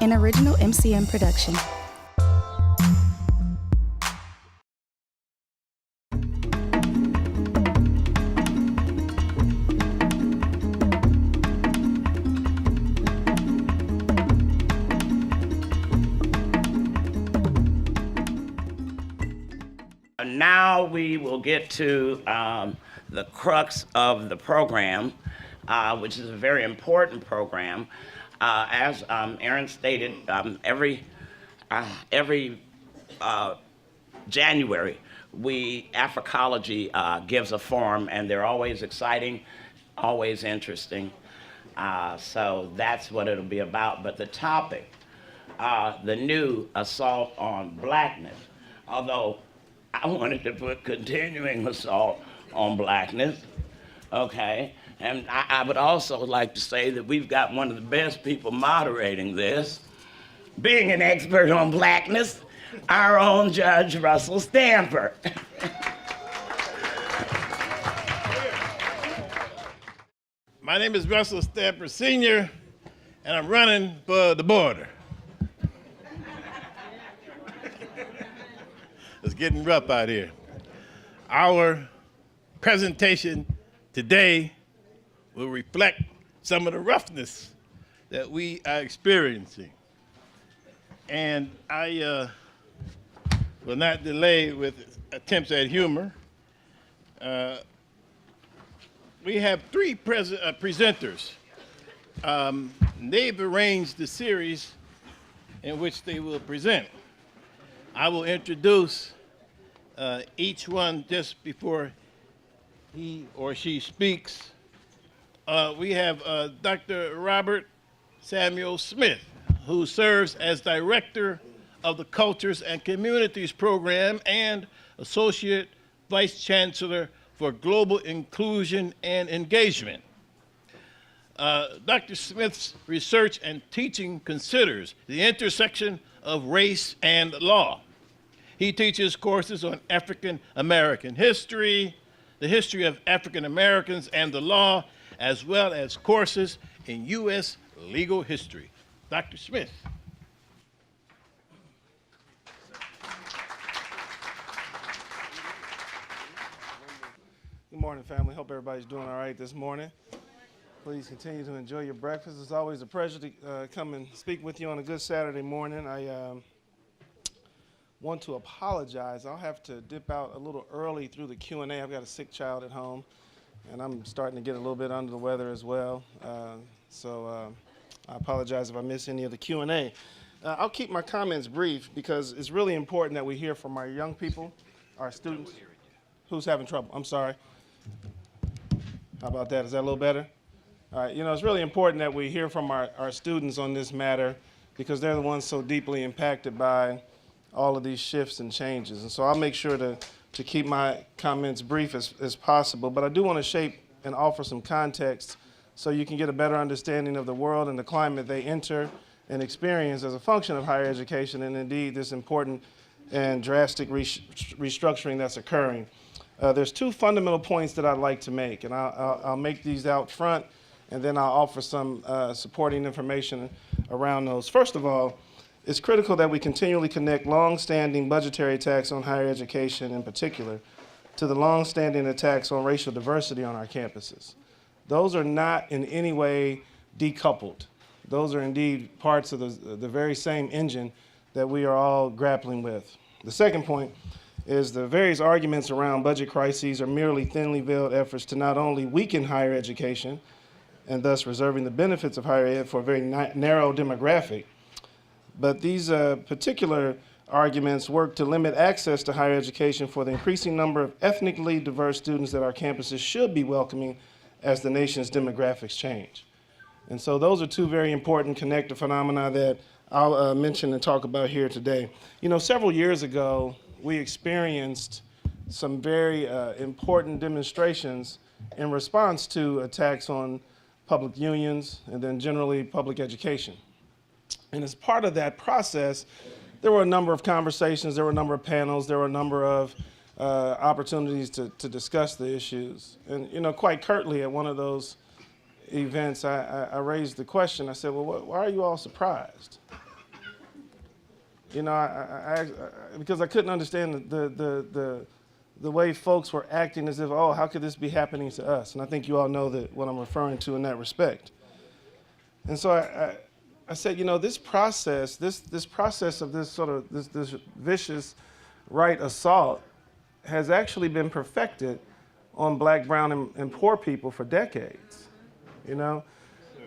an original MCM production. Now we will get to the crux of the program, which is a very important program. As Aaron stated, every January, Africology gives a forum, and they're always exciting, always interesting. So that's what it'll be about. But the topic, the new assault on Blackness, although I wanted to put continuing assault on Blackness, okay? And I would also like to say that we've got one of the best people moderating this, being an expert on Blackness, our own Judge Russell Stanford. My name is Russell Stanford Sr., and I'm running for the border. It's getting rough out here. Our presentation today will reflect some of the roughness that we are experiencing. And I will not delay with attempts at humor. We have three presenters. They've arranged the series in which they will present. I will introduce each one just before he or she speaks. We have Dr. Robert Samuel Smith, who serves as Director of the Cultures and Communities Program and Associate Vice Chancellor for Global Inclusion and Engagement. Dr. Smith's research and teaching considers the intersection of race and law. He teaches courses on African American history, the history of African Americans and the law, as well as courses in U.S. legal history. Dr. Smith. Good morning, family. Hope everybody's doing all right this morning. Please continue to enjoy your breakfast. It's always a pleasure to come and speak with you on a good Saturday morning. I want to apologize. I'll have to dip out a little early through the Q&A. I've got a sick child at home, and I'm starting to get a little bit under the weather as well. So I apologize if I miss any of the Q&A. I'll keep my comments brief because it's really important that we hear from our young people, our students. Who's having trouble? I'm sorry. How about that? Is that a little better? All right, it's really important that we hear from our students on this matter because they're the ones so deeply impacted by all of these shifts and changes. And so I'll make sure to keep my comments brief as possible, but I do want to shape and offer some context so you can get a better understanding of the world and the climate they enter and experience as a function of higher education and indeed this important and drastic restructuring that's occurring. There's two fundamental points that I'd like to make, and I'll make these out front, and then I'll offer some supporting information around those. First of all, it's critical that we continually connect long-standing budgetary attacks on higher education in particular to the long-standing attacks on racial diversity on our campuses. Those are not in any way decoupled. Those are indeed parts of the very same engine that we are all grappling with. The second point is the various arguments around budget crises are merely thinly veiled efforts to not only weaken higher education and thus reserving the benefits of higher ed for a very narrow demographic, but these particular arguments work to limit access to higher education for the increasing number of ethnically diverse students that our campuses should be welcoming as the nation's demographics change. And so those are two very important connected phenomena that I'll mention and talk about here today. Several years ago, we experienced some very important demonstrations in response to attacks on public unions and then generally public education. And as part of that process, there were a number of conversations, there were a number of panels, there were a number of opportunities to discuss the issues. And quite curtly at one of those events, I raised the question. I said, well, why are you all surprised? You know, because I couldn't understand the way folks were acting as if, oh, how could this be happening to us? And I think you all know that what I'm referring to in that respect. And so I said, you know, this process of this vicious right assault has actually been perfected on black, brown, and poor people for decades. You know,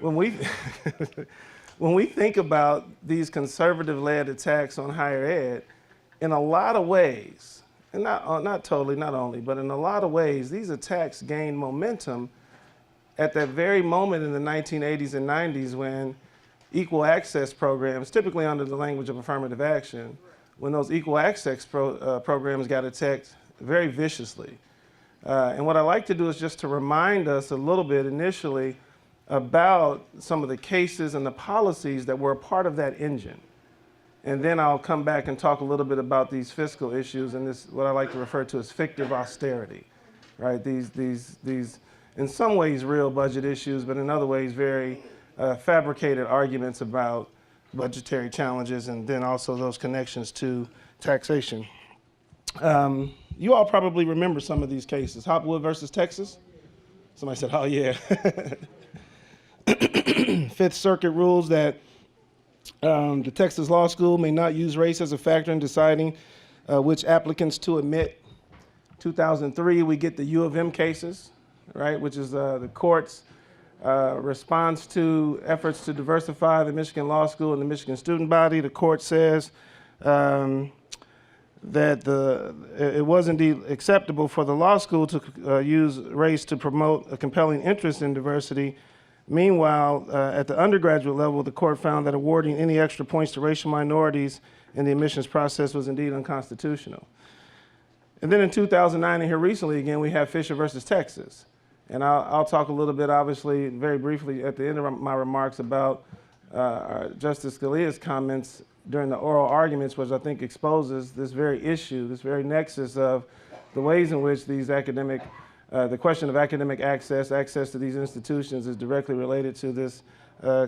when we think about these conservative-led attacks on higher ed, in a lot of ways, and not totally, not only, but in a lot of ways, these attacks gained momentum at that very moment in the 1980s and 90s when equal access programs, typically under the language of affirmative action, when those equal access programs got attacked very viciously. And what I like to do is just to remind us a little bit initially about some of the cases and the policies that were a part of that engine. And then I'll come back and talk a little bit about these fiscal issues and this, what I like to refer to as fictive austerity, right? These in some ways real budget issues, but in other ways very fabricated arguments about budgetary challenges and then also those connections to taxation. You all probably remember some of these cases. Hopwood versus Texas. Somebody said, oh yeah. Fifth Circuit rules that the Texas Law School may not use race as a factor in deciding which applicants to admit. 2003, we get the U of M cases, right, which is the court's response to efforts to diversify the Michigan Law School and the Michigan student body. The court says that it was indeed acceptable for the law school to use race to promote a compelling interest in diversity. Meanwhile, at the undergraduate level, the court found that awarding any extra points to racial minorities in the admissions process was indeed unconstitutional. And then in 2009, and here recently again, we have Fisher versus Texas. And I'll talk a little bit, obviously, very briefly at the end of my remarks about Justice Scalia's comments during the oral arguments, which I think exposes this very issue, this very nexus of the ways in which these the question of academic access to these institutions is directly related to this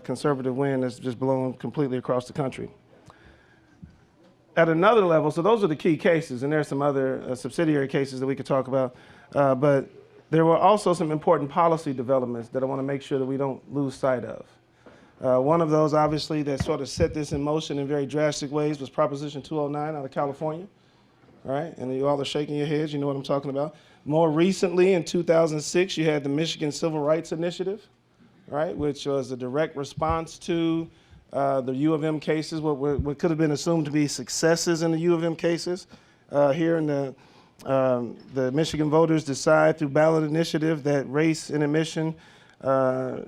conservative wind that's just blown completely across the country. At another level, so those are the key cases, and there are some other subsidiary cases that we could talk about, but there were also some important policy developments that I want to make sure that we don't lose sight of. One of those, obviously, that sort of set this in motion in very drastic ways was Proposition 209 out of California, right? And you all are shaking your heads, you know what I'm talking about. More recently, in 2006, you had the Michigan Civil Rights Initiative, right, which was a direct response to the U of M cases, what could have been assumed to be successes in the U of M cases. Here in the Michigan voters decide through ballot initiative that race in admission, to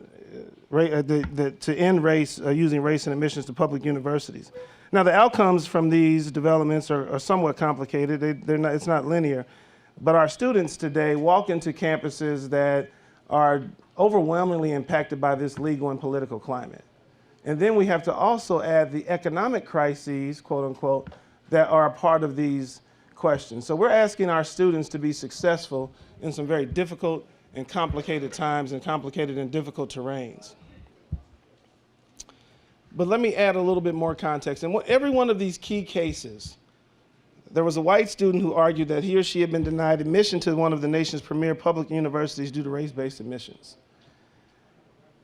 end race, using race in admissions to public universities. Now, the outcomes from these developments are somewhat complicated. It's not linear. But our students today walk into campuses that are overwhelmingly impacted by this legal and political climate. And then we have to also add the economic crises, quote unquote, that are a part of these questions. So we're asking our students to be successful in some very difficult and complicated times and complicated and difficult terrains. But let me add a little bit more context. In every one of these key cases, there was a white student who argued that he or she had been denied admission to one of the nation's premier public universities due to race-based admissions.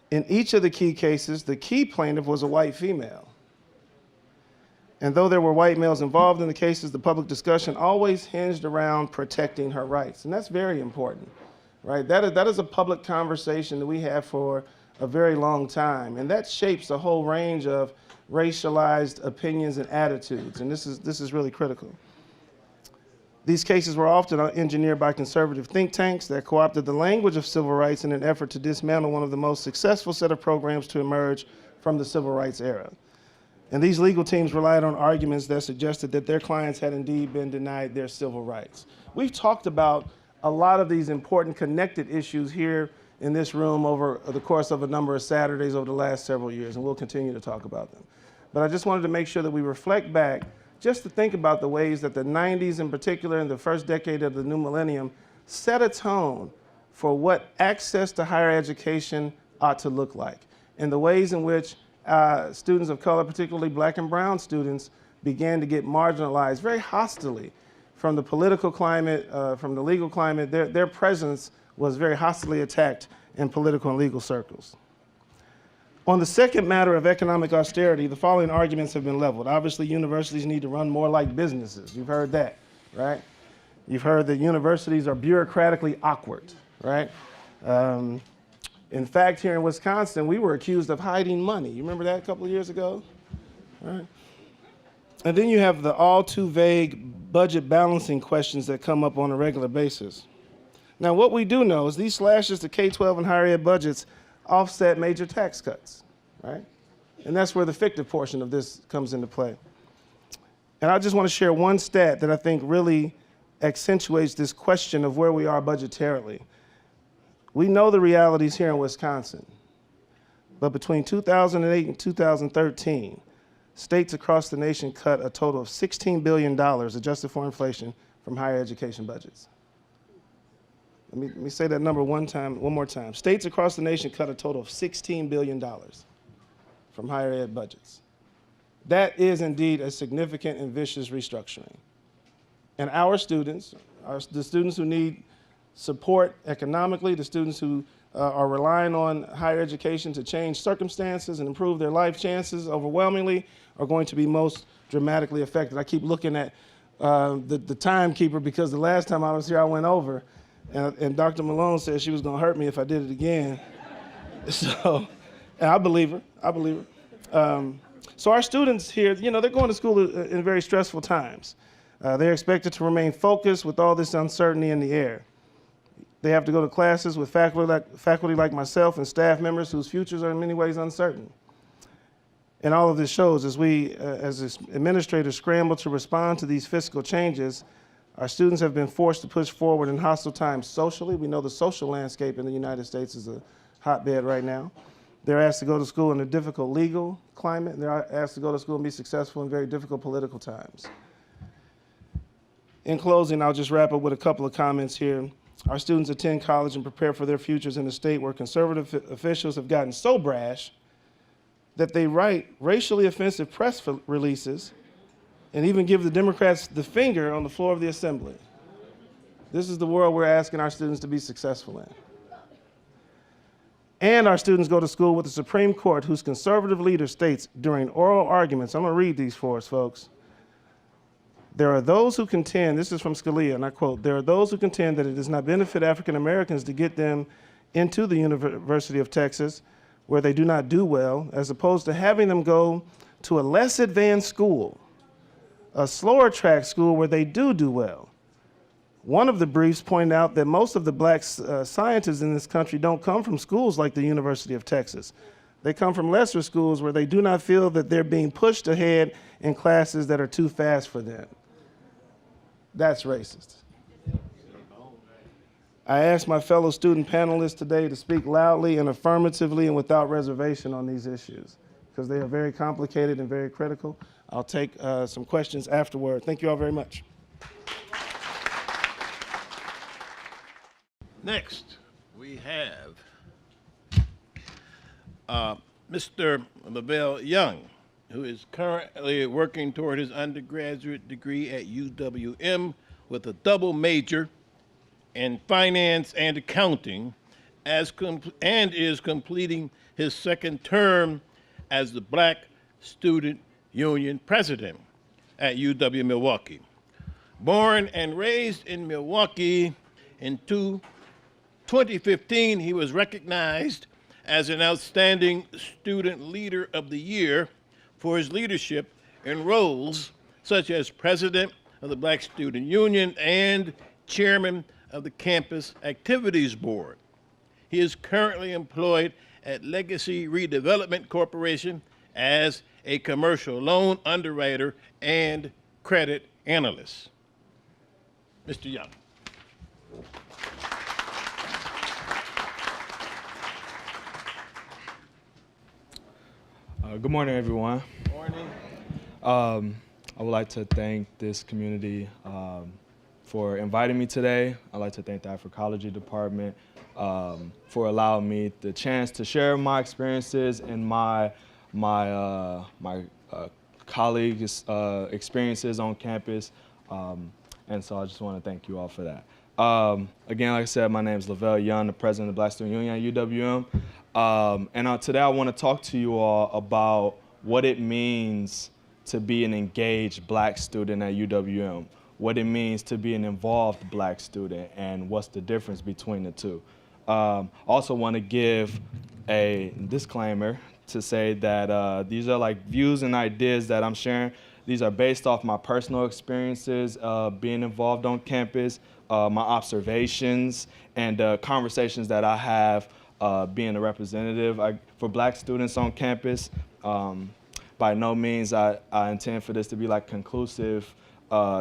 In each of the key cases, the key plaintiff was a white female. And though there were white males involved in the cases, the public discussion always hinged around protecting her rights. And that's very important, right? That is a public conversation that we have for a very long time. And that shapes a whole range of racialized opinions and attitudes. And this is really critical. These cases were often engineered by conservative think tanks that co-opted the language of civil rights in an effort to dismantle one of the most successful set of programs to emerge from the civil rights era. And these legal teams relied on arguments that suggested that their clients had indeed been denied their civil rights. We've talked about a lot of these important connected issues here in this room over the course of a number of Saturdays over the last several years, and we'll continue to talk about them. But I just wanted to make sure that we reflect back just to think about the ways that the 90s in particular and the first decade of the new millennium set a tone for what access to higher education ought to look like, and the ways in which students of color, particularly black and brown students, began to get marginalized very hostilely from the political climate, from the legal climate. Their presence was very hostilely attacked in political and legal circles. On the second matter of economic austerity, the following arguments have been leveled. Obviously, universities need to run more like businesses. You've heard that, right? You've heard that universities are bureaucratically awkward, right? In fact, here in Wisconsin, we were accused of hiding money. You remember that a couple of years ago? Right? And then you have the all too vague budget balancing questions that come up on a regular basis. Now, what we do know is these slashes to K-12 and higher ed budgets offset major tax cuts, right? And that's where the fictive portion of this comes into play. And I just want to share one stat that I think really accentuates this question of where we are budgetarily. We know the realities here in Wisconsin, but between 2008 and 2013, states across the nation cut a total of $16 billion adjusted for inflation from higher education budgets. Let me say that number one more time. States across the nation cut a total of $16 billion from higher ed budgets. That is indeed a significant and vicious restructuring. And our students, the students who need support economically, the students who are relying on higher education to change circumstances and improve their life chances overwhelmingly are going to be most dramatically affected. I keep looking at the timekeeper because the last time I was here I went over and Dr. Malone said she was going to hurt me if I did it again. So, and I believe her. So our students here, you know, they're going to school in very stressful times. They're expected to remain focused with all this uncertainty in the air. They have to go to classes with faculty like myself and staff members whose futures are in many ways uncertain. And all of this shows as we, as administrators, scramble to respond to these fiscal changes, our students have been forced to push forward in hostile times socially. We know the social landscape in the United States is a hotbed right now. They're asked to go to school in a difficult legal climate. They're asked to go to school and be successful in very difficult political times. In closing, I'll just wrap up with a couple of comments here. Our students attend college and prepare for their futures in a state where conservative officials have gotten so brash that they write racially offensive press releases and even give the Democrats the finger on the floor of the assembly. This is the world we're asking our students to be successful in. And our students go to school with the Supreme Court, whose conservative leader states during oral arguments, I'm going to read these for us, folks. There are those who contend, this is from Scalia, and I quote, there are those who contend that it does not benefit African Americans to get them into the University of Texas, where they do not do well, as opposed to having them go to a less advanced school, a slower track school where they do well. One of the briefs pointed out that most of the black scientists in this country don't come from schools like the University of Texas. They come from lesser schools where they do not feel that they're being pushed ahead in classes that are too fast for them. That's racist. I asked my fellow student panelists today to speak loudly and affirmatively and without reservation on these issues, because they are very complicated and very critical. I'll take some questions afterward. Thank you all very much. Next, we have Mr. Lavelle Young, who is currently working toward his undergraduate degree at UWM with a double major in finance and accounting, and is completing his second term as the Black Student Union president at UW Milwaukee. Born and raised in Milwaukee, in 2015, he was recognized as an outstanding student leader of the year for his leadership in roles such as president of the Black Student Union and chairman of the Campus Activities Board. He is currently employed at Legacy Redevelopment Corporation as a commercial loan underwriter and credit analyst. Mr. Young. Good morning, everyone. Morning. I would like to thank this community for inviting me today. I'd like to thank the Africology department for allowing me the chance to share my experiences and my colleagues' experiences on campus. And so I just want to thank you all for that. Again, like I said, my name is Lavelle Young, the president of the Black Student Union at UWM. And today I want to talk to you all about what it means to be an engaged Black student at UWM, what it means to be an involved Black student, and what's the difference between the two. Also want to give a disclaimer to say that these are like views and ideas that I'm sharing. These are based off my personal experiences being involved on campus, my observations, and conversations that I have being a representative for Black students on campus. By no means I intend for this to be like conclusive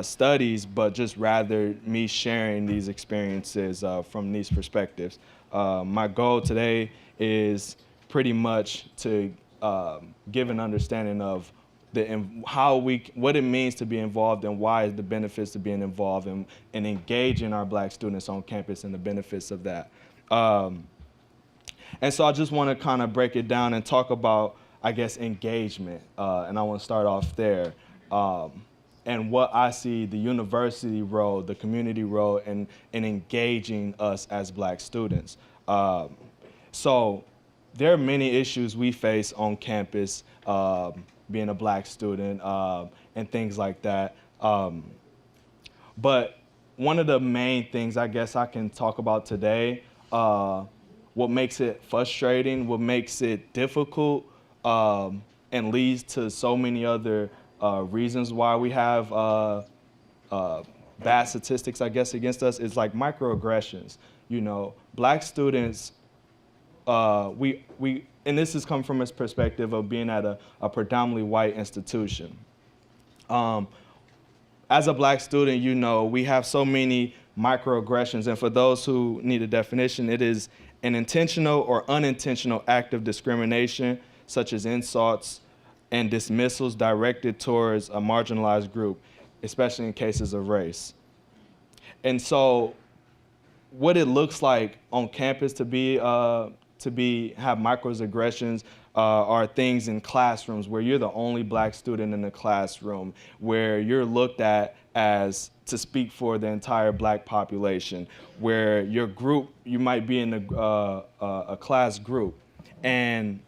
studies, but just rather me sharing these experiences from these perspectives. My goal today is pretty much to give an understanding of what it means to be involved and why is the benefits to being involved and engaging our Black students on campus and the benefits of that. And so I just want to kind of break it down and talk about, I guess, engagement. And I want to start off there. And what I see the university role, the community role in engaging us as Black students. So there are many issues we face on campus, being a Black student and things like that. But one of the main things I guess I can talk about today, what makes it frustrating, what makes it difficult, and leads to so many other reasons why we have bad statistics, I guess, against us is like microaggressions. You know, Black students, and this is coming from a perspective of being at a predominantly white institution. As a Black student, you know, we have so many microaggressions, and for those who need a definition, it is an intentional or unintentional act of discrimination, such as insults and dismissals directed towards a marginalized group, especially in cases of race. And so what it looks like on campus to have microaggressions are things in classrooms where you're the only Black student in the classroom, where you're looked at as to speak for the entire Black population, where your group, you might be in a class group, and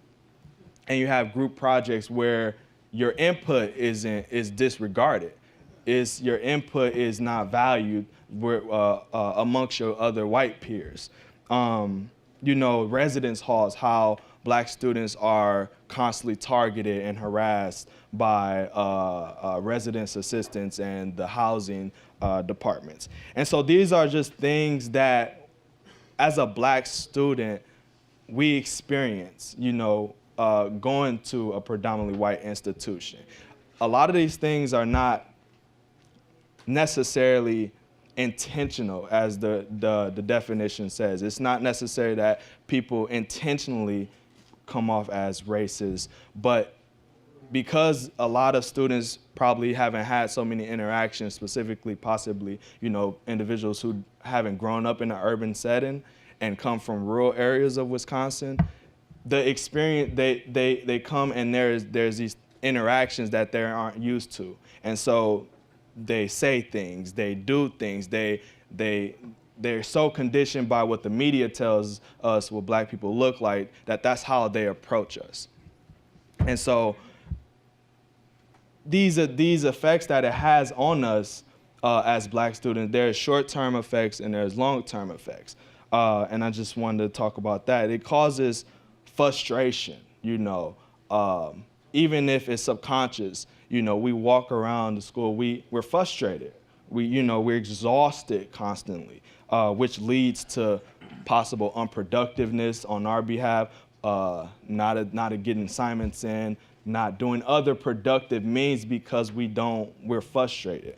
you have group projects where your input is disregarded. Your input is not valued amongst your other white peers. You know, residence halls, how Black students are constantly targeted and harassed by residence assistants and the housing departments. And so these are just things that, as a Black student, we experience, you know, going to a predominantly white institution. A lot of these things are not necessarily intentional, as the definition says. It's not necessary that people intentionally come off as racist, but because a lot of students probably haven't had so many interactions, specifically possibly, you know, individuals who haven't grown up in an urban setting and come from rural areas of Wisconsin, the experience, they come and there's these interactions that they aren't used to. And so they say things, they do things, they're so conditioned by what the media tells us what Black people look like that that's how they approach us. And so these effects that it has on us as Black students, there's short-term effects and there's long-term effects. And I just wanted to talk about that. It causes frustration, you know, even if it's subconscious. You know, we walk around the school, we're frustrated. We're exhausted constantly, which leads to possible unproductiveness on our behalf, not getting assignments in, not doing other productive means because we're frustrated.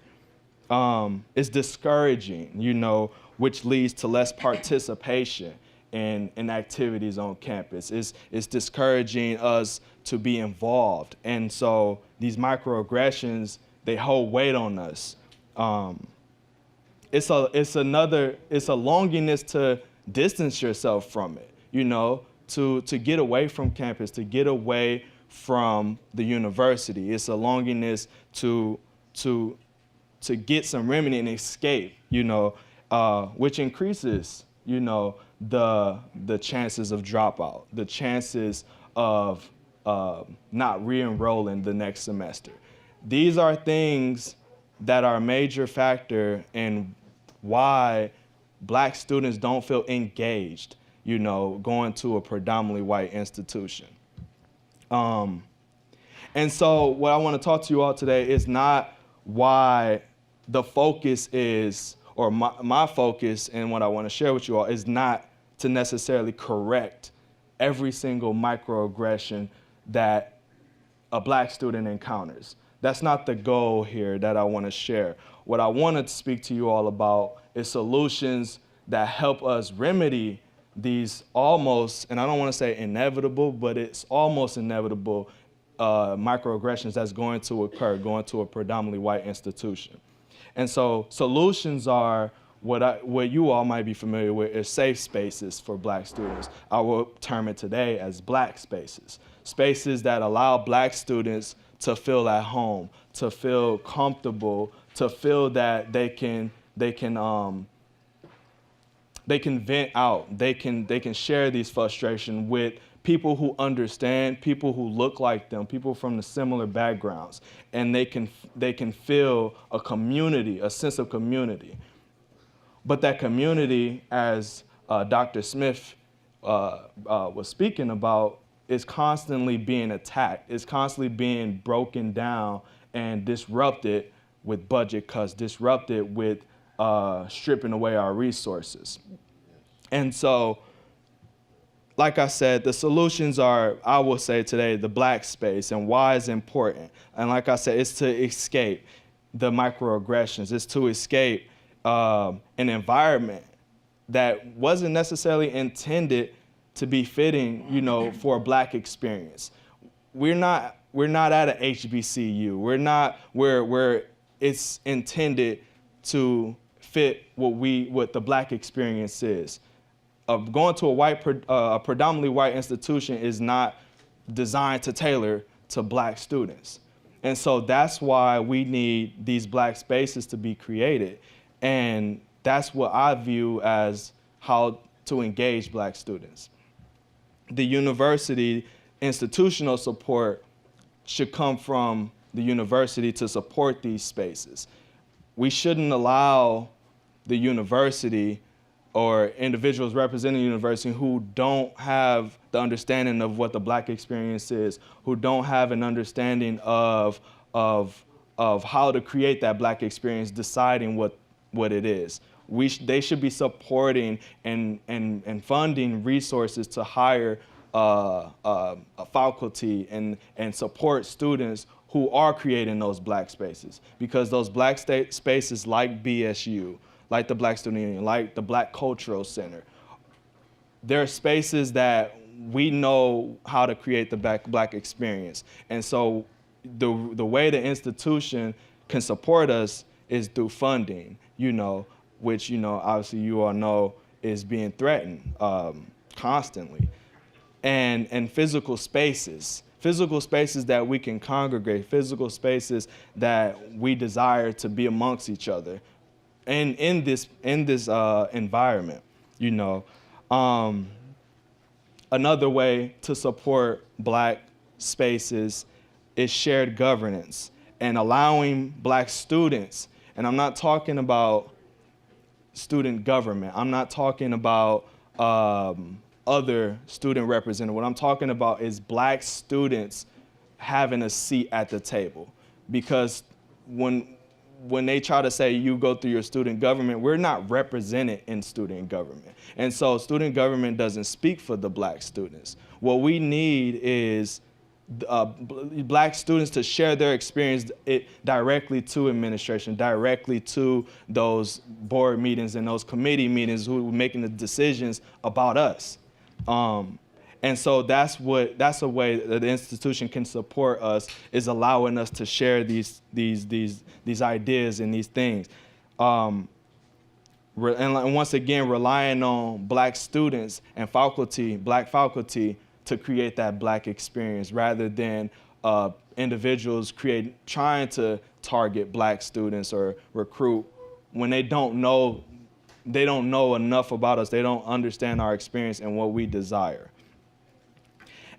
It's discouraging, you know, which leads to less participation in activities on campus. It's discouraging us to be involved. And so these microaggressions, they hold weight on us. It's a longingness to distance yourself from it, you know, to get away from campus, to get away from the university. It's a longingness to get some remedy and escape, which increases, the chances of dropout, the chances of not re-enrolling the next semester. These are things that are a major factor in why Black students don't feel engaged, going to a predominantly white institution. And so what I want to talk to you all today is not why the focus is, or my focus and what I want to share with you all is not to necessarily correct every single microaggression that a Black student encounters. That's not the goal here that I want to share. What I want to speak to you all about is solutions that help us remedy these almost, and I don't want to say inevitable, but it's almost inevitable microaggressions that's going to occur, going to a predominantly white institution. And so solutions are what you all might be familiar with is safe spaces for Black students. I will term it today as Black spaces. Spaces that allow Black students to feel at home, to feel comfortable, to feel that they can vent out, they can share these frustrations with people who understand, people who look like them, people from the similar backgrounds, and they can feel a community, a sense of community. But that community, as Dr. Smith was speaking about, is constantly being attacked. It's constantly being broken down and disrupted with budget cuts, disrupted with stripping away our resources. And so, like I said, the solutions are, I will say today, the Black space and why it's important. And like I said, it's to escape the microaggressions. It's to escape an environment that wasn't necessarily intended to be fitting, for a Black experience. We're not at an HBCU. We're not where it's intended to fit what the Black experience is. Going to a predominantly white institution is not designed to tailor to Black students. And so that's why we need these Black spaces to be created. And that's what I view as how to engage Black students. The university institutional support should come from the university to support these spaces. We shouldn't allow the university or individuals representing the university who don't have the understanding of what the Black experience is, who don't have an understanding of how to create that Black experience, deciding what it is. They should be supporting and funding resources to hire a faculty and support students who are creating those Black spaces. Because those Black spaces like BSU, like the Black Student Union, like the Black Cultural Center, they're spaces that we know how to create the Black experience. And so the way the institution can support us is through funding, which, obviously you all know is being threatened constantly. And physical spaces that we can congregate, physical spaces that we desire to be amongst each other. And in this environment, another way to support Black spaces is shared governance and allowing Black students, and I'm not talking about student government, I'm not talking about other student representatives. What I'm talking about is Black students having a seat at the table. Because when they try to say you go through your student government, we're not represented in student government. And so student government doesn't speak for the Black students. What we need is Black students to share their experience directly to administration, directly to those board meetings and those committee meetings who are making the decisions about us. And so that's a way that the institution can support us, is allowing us to share these ideas and these things. And once again, relying on Black students and faculty, Black faculty, to create that black experience rather than individuals trying to target black students or recruit when they don't know enough about us. They don't understand our experience and what we desire.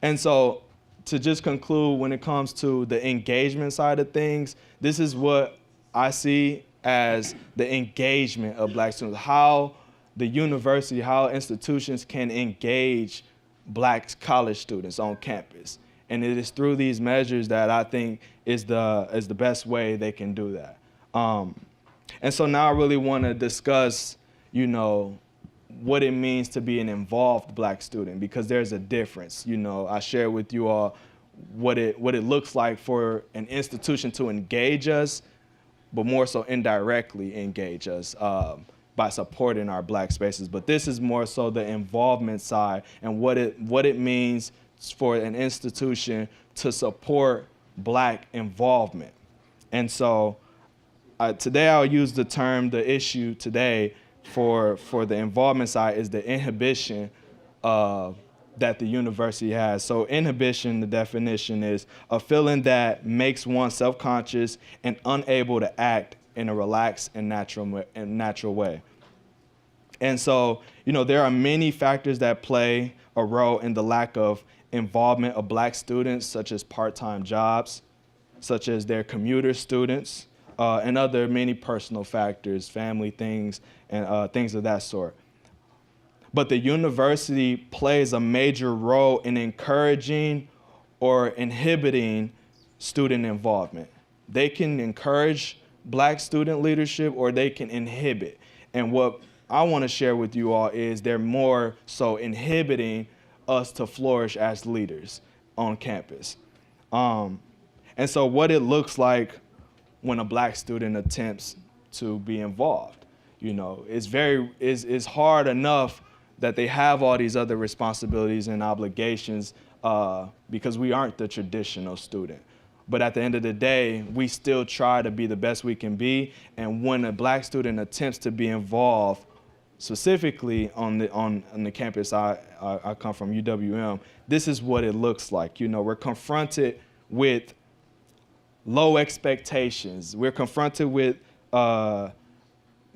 And so to just conclude, when it comes to the engagement side of things, this is what I see as the engagement of black students, how the university, how institutions can engage black college students on campus. And it is through these measures that I think is the best way they can do that. And so now I really want to discuss, what it means to be an involved black student, because there's a difference. I share with you all what it looks like for an institution to engage us, but more so indirectly engage us by supporting our black spaces. But this is more so the involvement side and what it means for an institution to support black involvement. And so today I'll use the issue today for the involvement side is the inhibition that the university has. So inhibition, the definition is a feeling that makes one self-conscious and unable to act in a relaxed and natural way. And so, there are many factors that play a role in the lack of involvement of black students, such as part-time jobs, such as their commuter students, and other many personal factors, family things, and things of that sort. But the university plays a major role in encouraging or inhibiting student involvement. They can encourage black student leadership or they can inhibit. And what I want to share with you all is they're more so inhibiting us to flourish as leaders on campus. And so what it looks like when a black student attempts to be involved, it's hard enough that they have all these other responsibilities and obligations because we aren't the traditional student. But at the end of the day, we still try to be the best we can be. And when a black student attempts to be involved, specifically on the campus I come from, UWM, this is what it looks like. We're confronted with low expectations. We're confronted with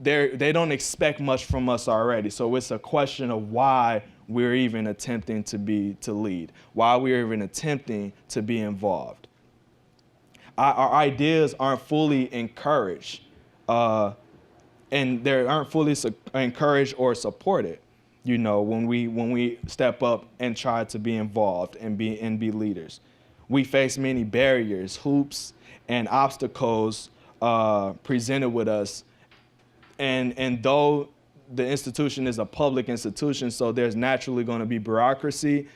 they don't expect much from us already. So it's a question of why we're even attempting to lead, why we're even attempting to be involved. Our ideas aren't fully encouraged, and they aren't fully encouraged or supported. When we step up and try to be involved and be leaders, we face many barriers, hoops, and obstacles presented with us. And though the institution is a public institution, so there's naturally going to be bureaucracy,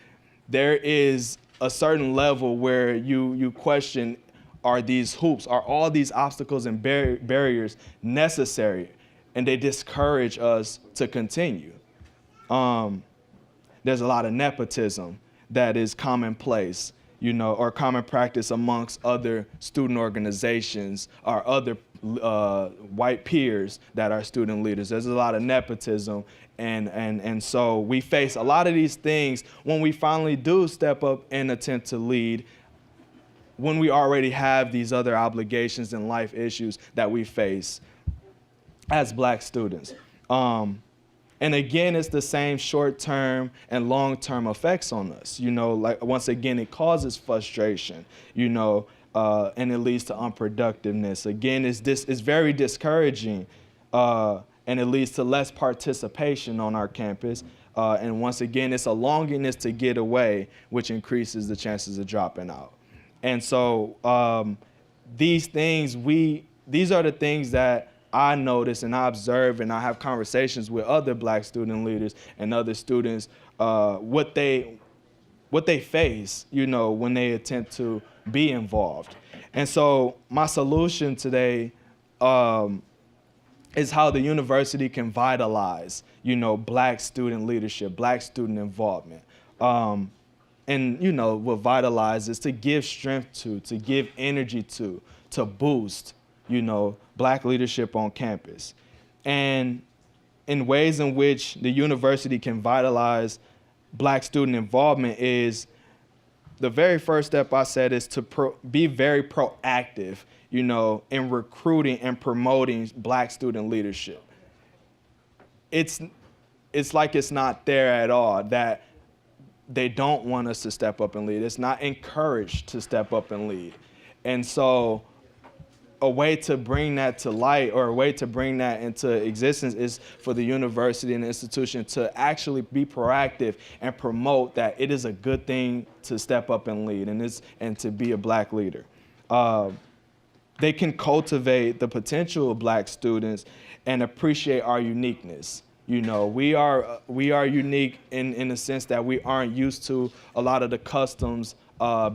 there is a certain level where you question, are these hoops, are all these obstacles and barriers necessary? And they discourage us to continue. There's a lot of nepotism that is commonplace, or common practice amongst other student organizations or other white peers that are student leaders. There's a lot of nepotism, and so we face a lot of these things when we finally do step up and attempt to lead, when we already have these other obligations and life issues that we face as black students. And again, it's the same short-term and long-term effects on us. Like once again, it causes frustration, and it leads to unproductiveness. Again, it's very discouraging, and it leads to less participation on our campus. And once again, it's a longingness to get away, which increases the chances of dropping out. And so these are the things that I notice and I observe, and I have conversations with other black student leaders and other students, what they face, when they attempt to be involved. And so my solution today is how the university can vitalize, black student leadership, black student involvement. And what vitalize is to give strength to give energy to boost, black leadership on campus. And in ways in which the university can vitalize Black student involvement is, the very first step I said is to be very proactive, you know, in recruiting and promoting Black student leadership. It's like it's not there at all, that they don't want us to step up and lead. It's not encouraged to step up and lead. And so a way to bring that to light, or a way to bring that into existence, is for the university and the institution to actually be proactive and promote that it is a good thing to step up and lead, and to be a Black leader. They can cultivate the potential of Black students and appreciate our uniqueness. You know, we are unique in the sense that we aren't used to a lot of the customs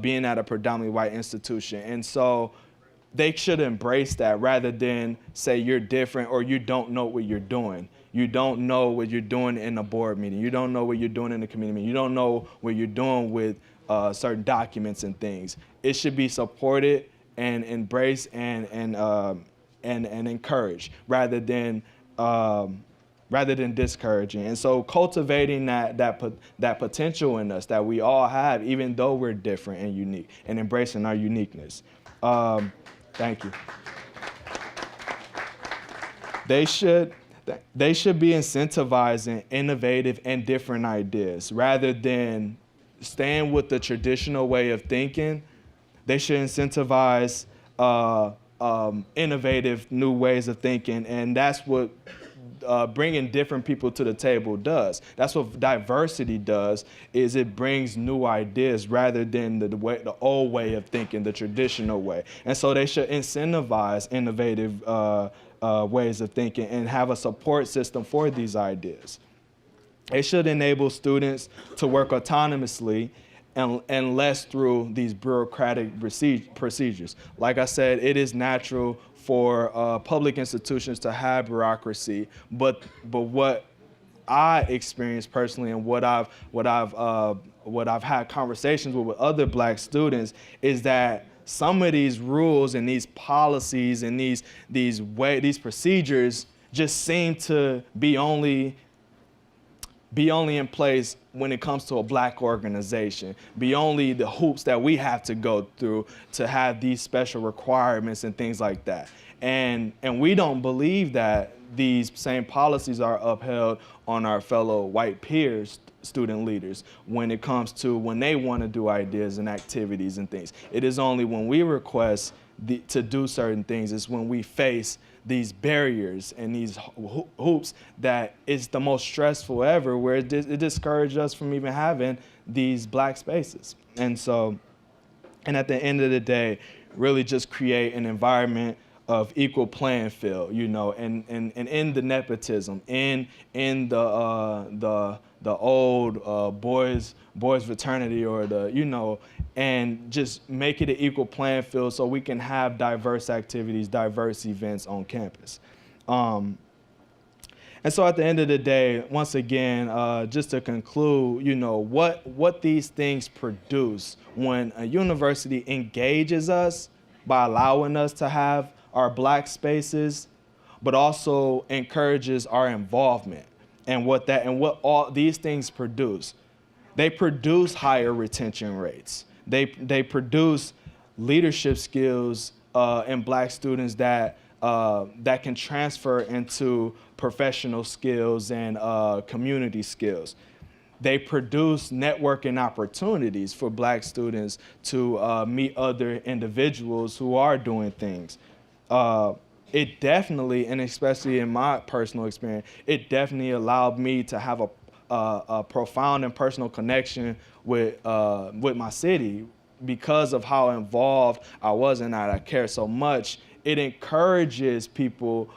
being at a predominantly white institution. And so they should embrace that, rather than say you're different or you don't know what you're doing. You don't know what you're doing in a board meeting. You don't know what you're doing in a committee meeting. You don't know what you're doing with certain documents and things. It should be supported and embraced and encouraged, rather than discouraging. And so cultivating that potential in us that we all have, even though we're different and unique, and embracing our uniqueness. Thank you. They should be incentivizing innovative and different ideas, rather than staying with the traditional way of thinking. They should incentivize innovative new ways of thinking, and that's what bringing different people to the table does. That's what diversity does, is it brings new ideas rather than the old way of thinking, the traditional way. And so they should incentivize innovative ways of thinking and have a support system for these ideas. They should enable students to work autonomously and less through these bureaucratic procedures. Like I said, it is natural for public institutions to have bureaucracy, but what I experienced personally, and what I've had conversations with other Black students, is that some of these rules and these policies and these procedures just seem to be only in place when it comes to a Black organization, be only the hoops that we have to go through to have these special requirements and things like that. And we don't believe that these same policies are upheld on our fellow white peers, student leaders, when it comes to when they want to do ideas and activities and things. It is only when we request to do certain things, is when we face these barriers and these hoops that is the most stressful ever, where it discourages us from even having these Black spaces. And at the end of the day, really just create an environment of equal playing field, you know, and in the nepotism, in the old boys fraternity, or and just make it an equal playing field so we can have diverse activities, diverse events on campus. And so at the end of the day, once again, just to conclude, you know, what these things produce when a university engages us by allowing us to have our Black spaces, but also encourages our involvement, and what all these things produce. They produce higher retention rates. They produce leadership skills in Black students that can transfer into professional skills and community skills. They produce networking opportunities for Black students to meet other individuals who are doing things. It definitely, and especially in my personal experience, it definitely allowed me to have a profound and personal connection with my city, because of how involved I was in that. I care so much. It encourages people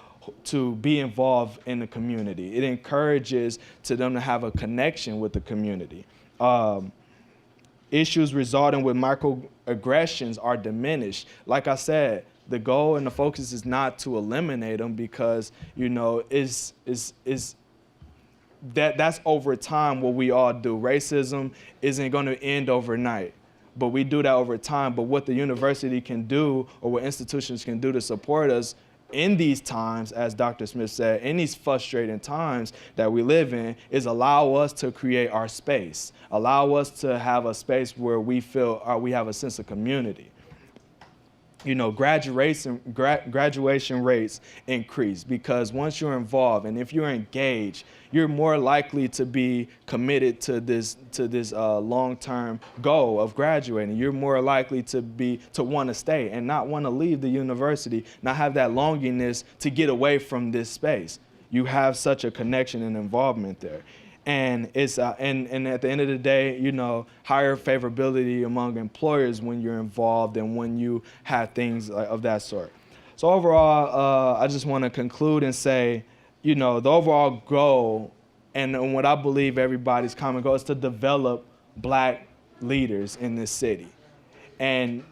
to be involved in the community. It encourages them to have a connection with the community. Issues resulting with microaggressions are diminished. Like I said, the goal and the focus is not to eliminate them, because, you know, that's over time what we all do. Racism isn't going to end overnight, but we do that over time. But what the university can do, or what institutions can do to support us, in these times, as Dr. Smith said, in these frustrating times that we live in, is allow us to create our space, allow us to have a space where we feel we have a sense of community. You know, graduation rates increase because once you're involved and if you're engaged, you're more likely to be committed to this long-term goal of graduating. You're more likely to want to stay and not want to leave the university, not have that longingness to get away from this space. You have such a connection and involvement there. And it's and at the end of the day, you know, higher favorability among employers when you're involved and when you have things of that sort. So overall, I just want to conclude and say, you know, the overall goal and what I believe everybody's common goal is to develop Black leaders in this city. And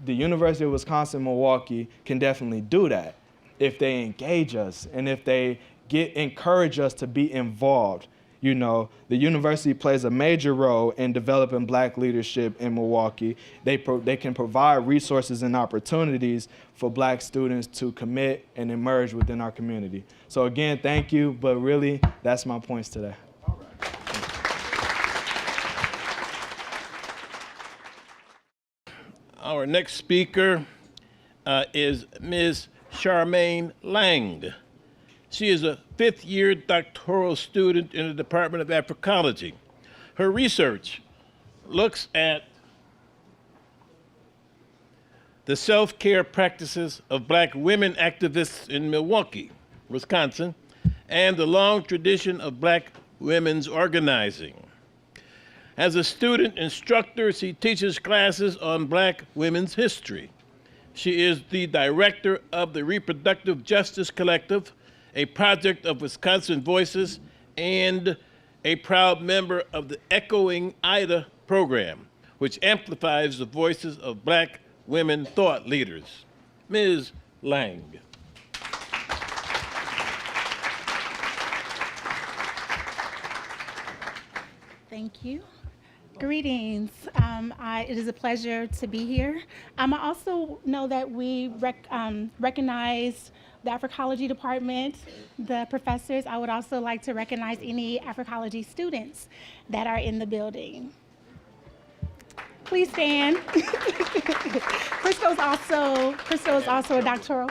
the University of Wisconsin-Milwaukee can definitely do that if they engage us and if they encourage us to be involved. You know, the university plays a major role in developing Black leadership in Milwaukee. They can provide resources and opportunities for Black students to commit and emerge within our community. So again, thank you, but really, that's my points today. All right. Our next speaker is Ms. Charmaine Lang. She is a fifth-year doctoral student in the Department of Africology. Her research looks at the self-care practices of Black women activists in Milwaukee, Wisconsin, and the long tradition of Black women's organizing. As a student instructor, she teaches classes on Black women's history. She is the director of the Reproductive Justice Collective, a project of Wisconsin Voices, and a proud member of the Echoing Ida program, which amplifies the voices of Black women thought leaders. Ms. Lang. Thank you. Greetings. It is a pleasure to be here. I also know that we recognize the Africology department, the professors. I would also like to recognize any Africology students that are in the building. Please stand. Crystal is also a doctoral.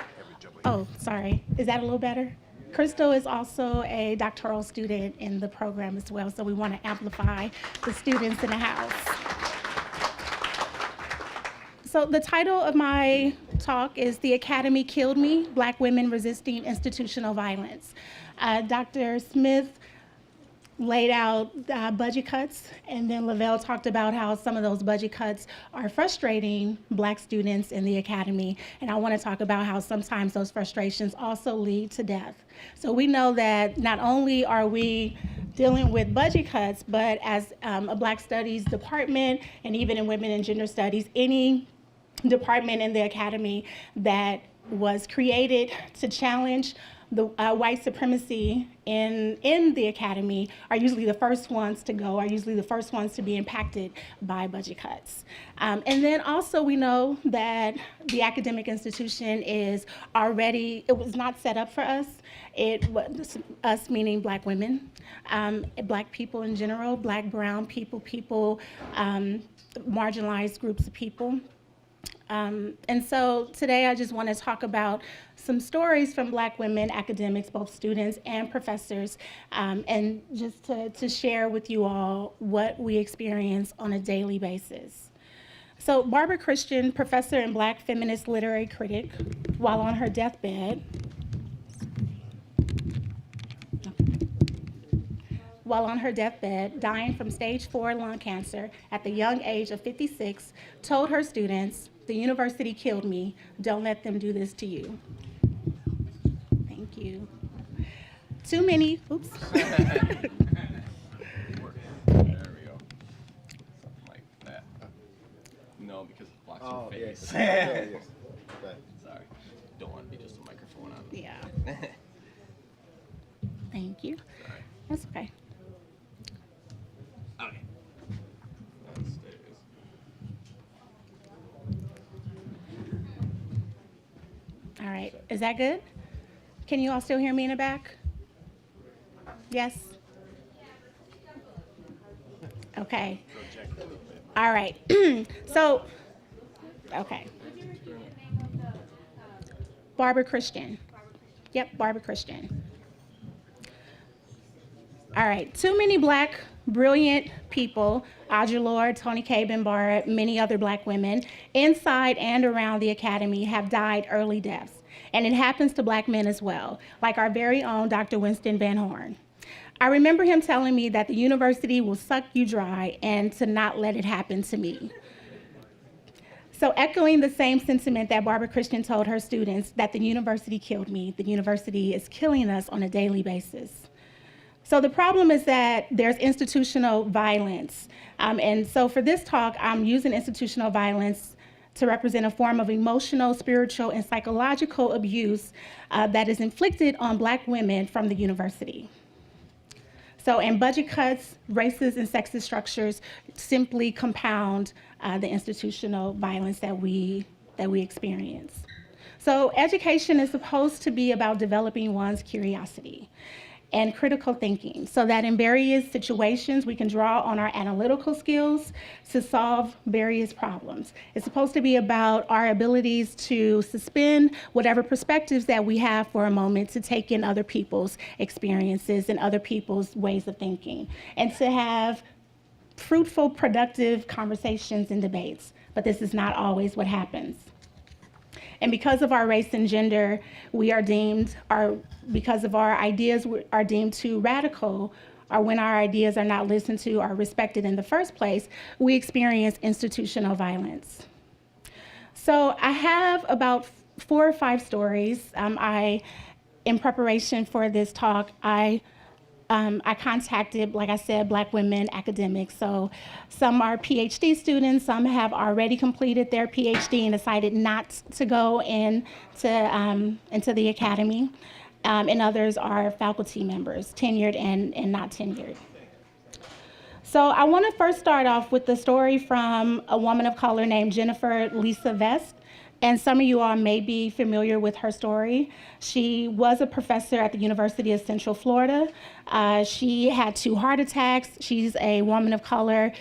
Oh, sorry. Is that a little better? Crystal is also a doctoral student in the program as well, so we want to amplify the students in the house. So the title of my talk is The Academy Killed Me, Black Women Resisting Institutional Violence. Dr. Smith laid out budget cuts, and then Lavelle talked about how some of those budget cuts are frustrating Black students in the academy, and I want to talk about how sometimes those frustrations also lead to death. So we know that not only are we dealing with budget cuts, but as a Black Studies department, and even in Women and Gender Studies, any department in the academy that was created to challenge the white supremacy in the academy are usually the first ones to go, are usually the first ones to be impacted by budget cuts. And then also we know that the academic institution it was not set up for us. It was us meaning Black women, Black people in general, Black, brown people, marginalized groups of people. And so today I just want to talk about some stories from Black women academics, both students and professors, and just to share with you all what we experience on a daily basis. So Barbara Christian, professor and Black feminist literary critic, while on her deathbed, dying from stage 4 lung cancer at the young age of 56, told her students, "The university killed me. Don't let them do this to you." Thank you. Too many, oops. There we go. Something like that. No, because it blocks your face. Yes. Sorry. Don't want to be just a microphone on. Yeah. Thank you. Sorry. That's okay. Okay. All right, is that good? Can you all still hear me in the back? Yes? Okay. All right. So, okay. Barbara Christian. Yep, Barbara Christian. All right. Too many Black, brilliant people, Audre Lorde, Toni Cade Barrett, many other Black women, inside and around the Academy have died early deaths. And it happens to Black men as well, like our very own Dr. Winston Van Horn. I remember him telling me that the university will suck you dry and to not let it happen to me. So echoing the same sentiment that Barbara Christian told her students, that the university killed me, the university is killing us on a daily basis. So the problem is that there's institutional violence. And so for this talk, I'm using institutional violence to represent a form of emotional, spiritual, and psychological abuse that is inflicted on Black women from the university. So, and budget cuts, racist and sexist structures simply compound the institutional violence that we experience. So education is supposed to be about developing one's curiosity and critical thinking, so that in various situations we can draw on our analytical skills to solve various problems. It's supposed to be about our abilities to suspend whatever perspectives that we have for a moment to take in other people's experiences and other people's ways of thinking, and to have fruitful, productive conversations and debates. But this is not always what happens. And because of our race and gender, because of our ideas are deemed too radical, or when our ideas are not listened to or respected in the first place, we experience institutional violence. So I have about 4 or 5 stories. In preparation for this talk, I contacted, like I said, Black women academics. So some are PhD students, some have already completed their PhD and decided not to go into the academy, and others are faculty members, tenured and not tenured. So I want to first start off with the story from a woman of color named Jennifer Lisa Vest. And some of you all may be familiar with her story. She was a professor at the University of Central Florida. She had 2 heart attacks. She's a woman of color,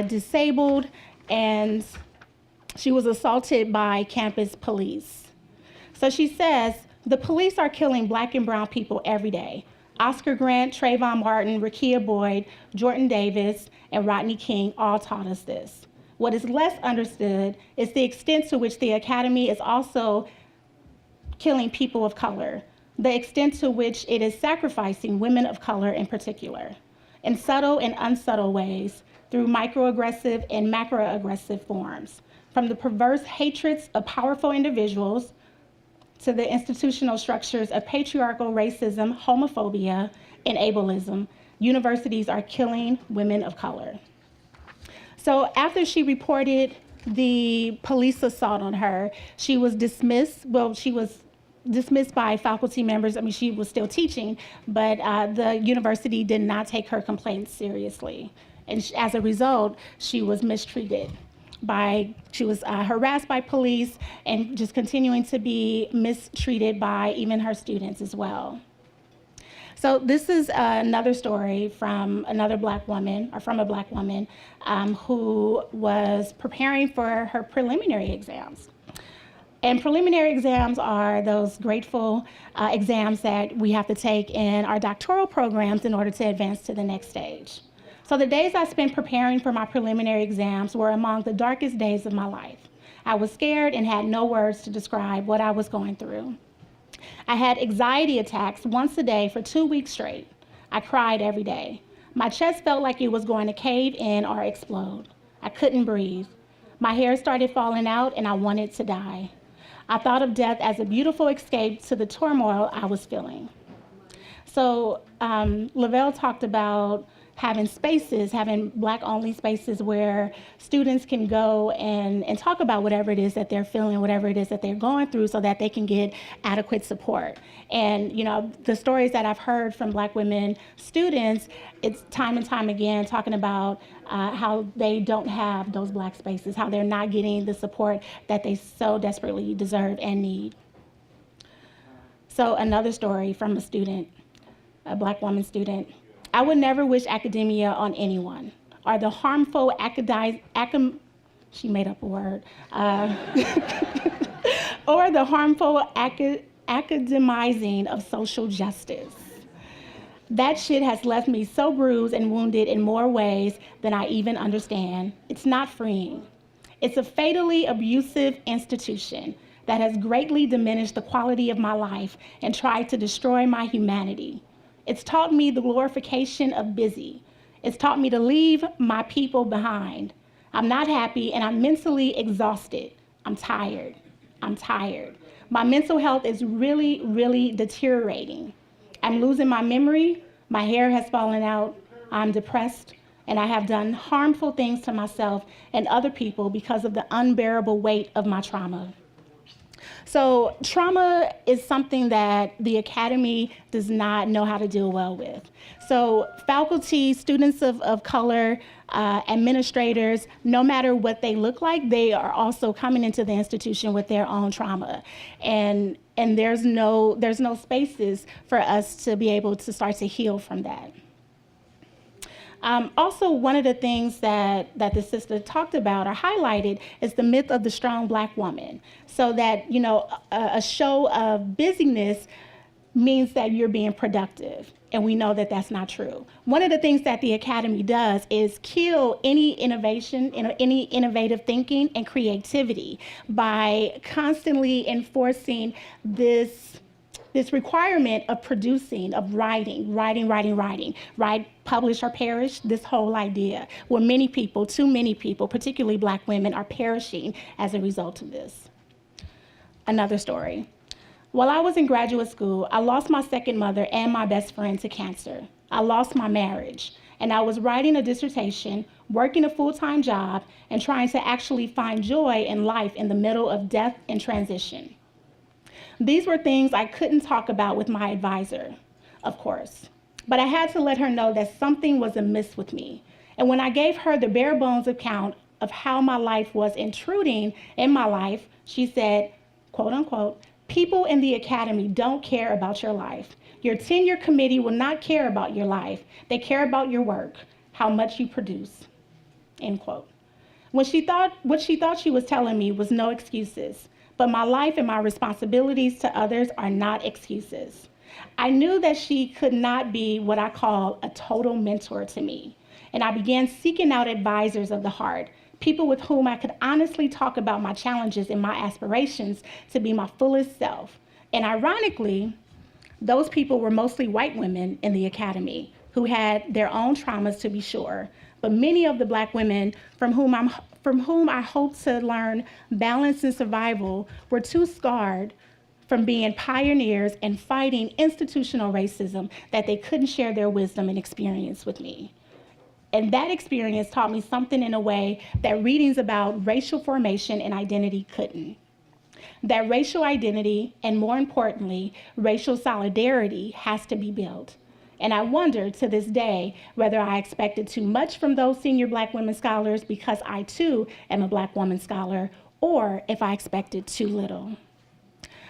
disabled, and she was assaulted by campus police. So she says, "The police are killing Black and brown people every day. Oscar Grant, Trayvon Martin, Rekia Boyd, Jordan Davis, and Rodney King all taught us this. What is less understood is the extent to which the Academy is also killing people of color, the extent to which it is sacrificing women of color in particular, in subtle and unsubtle ways, through microaggressive and macroaggressive forms, from the perverse hatreds of powerful individuals to the institutional structures of patriarchal racism, homophobia, and ableism. Universities are killing women of color." So after she reported the police assault on her, she was dismissed. Well, she was dismissed by faculty members. I mean, she was still teaching, but the university did not take her complaints seriously. And as a result, she was mistreated. She was harassed by police and just continuing to be mistreated by even her students as well. So this is another story from another Black woman, or from a Black woman who was preparing for her preliminary exams. And preliminary exams are those grateful exams that we have to take in our doctoral programs in order to advance to the next stage. So the days I spent preparing for my preliminary exams were among the darkest days of my life. I was scared and had no words to describe what I was going through. I had anxiety attacks once a day for 2 weeks straight. I cried every day. My chest felt like it was going to cave in or explode. I couldn't breathe. My hair started falling out and I wanted to die. I thought of death as a beautiful escape to the turmoil I was feeling. So Lavelle talked about having spaces, having Black-only spaces where students can go and talk about whatever it is that they're feeling, whatever it is that they're going through, so that they can get adequate support. And the stories that I've heard from Black women students, it's time and time again talking about how they don't have those Black spaces, how they're not getting the support that they so desperately deserve and need. So another story from a student, a Black woman student. I would never wish academia on anyone, or the harmful she made up a word, or the harmful academizing of social justice. That shit has left me so bruised and wounded in more ways than I even understand. It's not freeing. It's a fatally abusive institution that has greatly diminished the quality of my life and tried to destroy my humanity. It's taught me the glorification of busy. It's taught me to leave my people behind. I'm not happy and I'm mentally exhausted. I'm tired. My mental health is really, really deteriorating. I'm losing my memory, my hair has fallen out, I'm depressed, and I have done harmful things to myself and other people because of the unbearable weight of my trauma. So trauma is something that the Academy does not know how to deal well with. So faculty, students of color, administrators, no matter what they look like, they are also coming into the institution with their own trauma. And there's no spaces for us to be able to start to heal from that. Also, one of the things that the sister talked about or highlighted is the myth of the strong Black woman. So that, you know, a show of busyness means that you're being productive. And we know that that's not true. One of the things that the Academy does is kill any innovation, any innovative thinking and creativity by constantly enforcing this requirement of producing, of writing, write, publish or perish, this whole idea, where many people, too many people, particularly Black women, are perishing as a result of this. Another story. While I was in graduate school, I lost my second mother and my best friend to cancer. I lost my marriage, and I was writing a dissertation, working a full-time job, and trying to actually find joy in life in the middle of death and transition. These were things I couldn't talk about with my advisor, of course, but I had to let her know that something was amiss with me. And when I gave her the bare bones account of how my life was intruding in my life, she said, quote unquote, "People in the Academy don't care about your life. Your tenure committee will not care about your life. They care about your work, how much you produce," end quote. What she thought she was telling me was no excuses, but my life and my responsibilities to others are not excuses. I knew that she could not be what I call a total mentor to me, and I began seeking out advisors of the heart, people with whom I could honestly talk about my challenges and my aspirations to be my fullest self. And ironically, those people were mostly white women in the Academy who had their own traumas, to be sure, but many of the Black women from whom I hoped to learn balance and survival were too scarred from being pioneers and fighting institutional racism that they couldn't share their wisdom and experience with me. And that experience taught me something in a way that readings about racial formation and identity couldn't. That racial identity, and more importantly, racial solidarity, has to be built. And I wonder to this day whether I expected too much from those senior Black women scholars because I too am a Black woman scholar, or if I expected too little.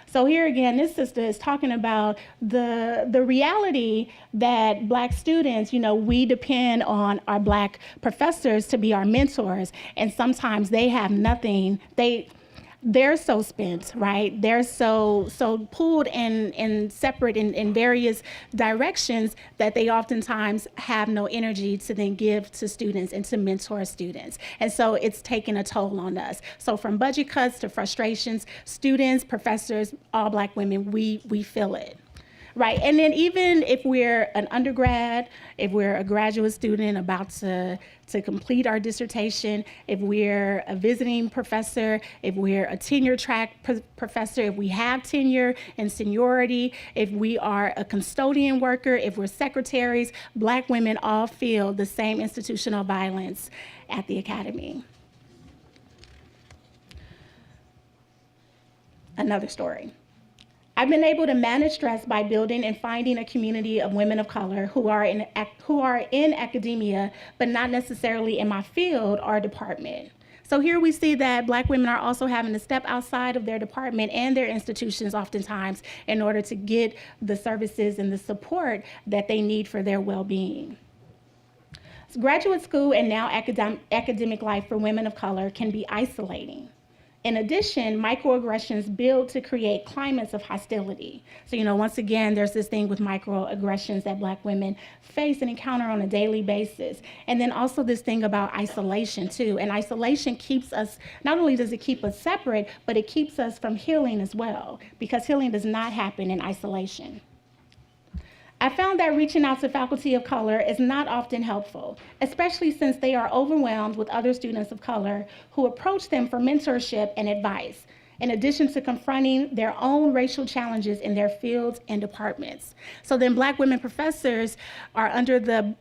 So here again, this sister is talking about the reality that Black students, you know, we depend on our Black professors to be our mentors, and sometimes they have nothing. They're so spent, right? They're so pulled and separate in various directions that they oftentimes have no energy to then give to students and to mentor students. And so it's taken a toll on us. So from budget cuts to frustrations, students, professors, all Black women, we feel it. Right, and then even if we're an undergrad, if we're a graduate student about to complete our dissertation, if we're a visiting professor, if we're a tenure track professor, if we have tenure and seniority, if we are a custodian worker, if we're secretaries, Black women all feel the same institutional violence at the Academy. Another story. I've been able to manage stress by building and finding a community of women of color who are in academia, but not necessarily in my field or department. So here we see that Black women are also having to step outside of their department and their institutions oftentimes in order to get the services and the support that they need for their well-being. So graduate school and now academic life for women of color can be isolating. In addition, microaggressions build to create climates of hostility. So, once again, there's this thing with microaggressions that Black women face and encounter on a daily basis. And then also this thing about isolation too. And isolation keeps us, not only does it keep us separate, but it keeps us from healing as well, because healing does not happen in isolation. I found that reaching out to faculty of color is not often helpful, especially since they are overwhelmed with other students of color who approach them for mentorship and advice, in addition to confronting their own racial challenges in their fields and departments. So then Black women professors are under the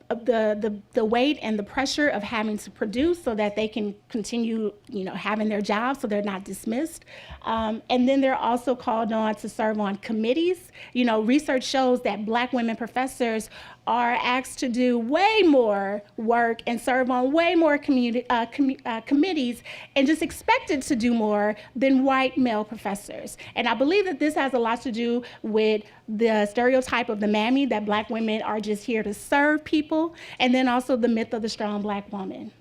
weight and the pressure of having to produce so that they can continue, having their jobs so they're not dismissed. And then they're also called on to serve on committees. Research shows that Black women professors are asked to do way more work and serve on way more committees and just expected to do more than white male professors. And I believe that this has a lot to do with the stereotype of the mammy, that Black women are just here to serve people, and then also the myth of the strong Black woman.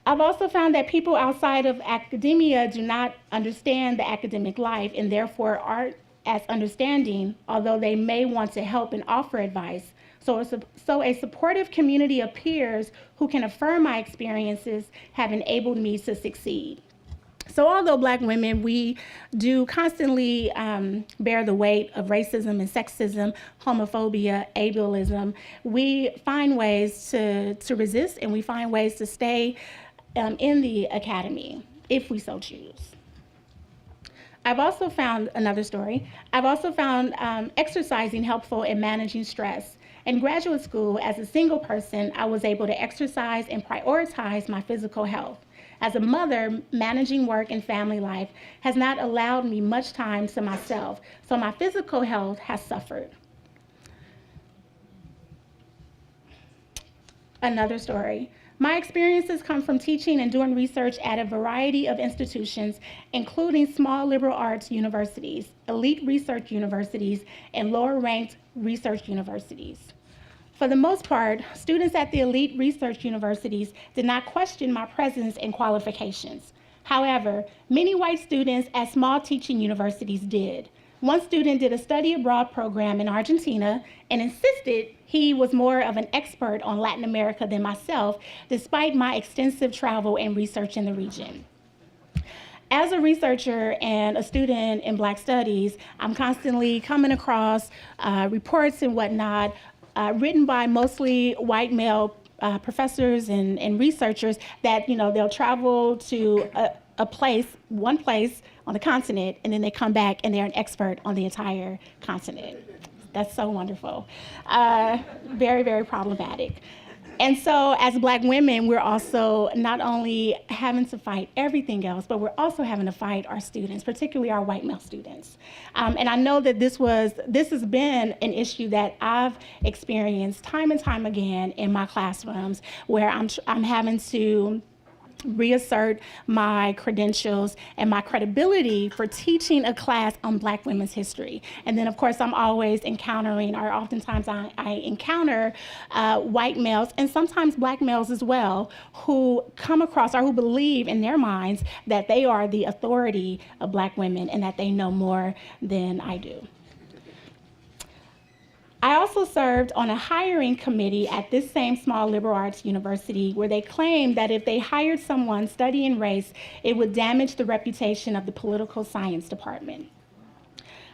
I've also found that people outside of academia do not understand the academic life and therefore aren't as understanding, although they may want to help and offer advice. So a supportive community of peers who can affirm my experiences have enabled me to succeed. So although Black women, we do constantly bear the weight of racism and sexism, homophobia, ableism, we find ways to resist, and we find ways to stay in the academy if we so choose. I've also found exercising helpful in managing stress. In graduate school, as a single person, I was able to exercise and prioritize my physical health. As a mother, managing work and family life has not allowed me much time to myself, so my physical health has suffered. Another story. My experiences come from teaching and doing research at a variety of institutions, including small liberal arts universities, elite research universities, and lower-ranked research universities. For the most part, students at the elite research universities did not question my presence and qualifications. However, many white students at small teaching universities did. One student did a study abroad program in Argentina and insisted he was more of an expert on Latin America than myself, despite my extensive travel and research in the region. As a researcher and a student in Black Studies, I'm constantly coming across reports and whatnot written by mostly white male professors and researchers that, they'll travel to one place on the continent, and then they come back and they're an expert on the entire continent. That's so wonderful. Very, very problematic. And so as Black women, we're also not only having to fight everything else, but we're also having to fight our students, particularly our white male students. And I know that this has been an issue that I've experienced time and time again in my classrooms, where I'm having to reassert my credentials and my credibility for teaching a class on Black women's history. And then, of course, I'm always encountering, or oftentimes I encounter white males and sometimes Black males as well, who come across or who believe in their minds that they are the authority of Black women and that they know more than I do. I also served on a hiring committee at this same small liberal arts university, where they claimed that if they hired someone studying race, it would damage the reputation of the political science department.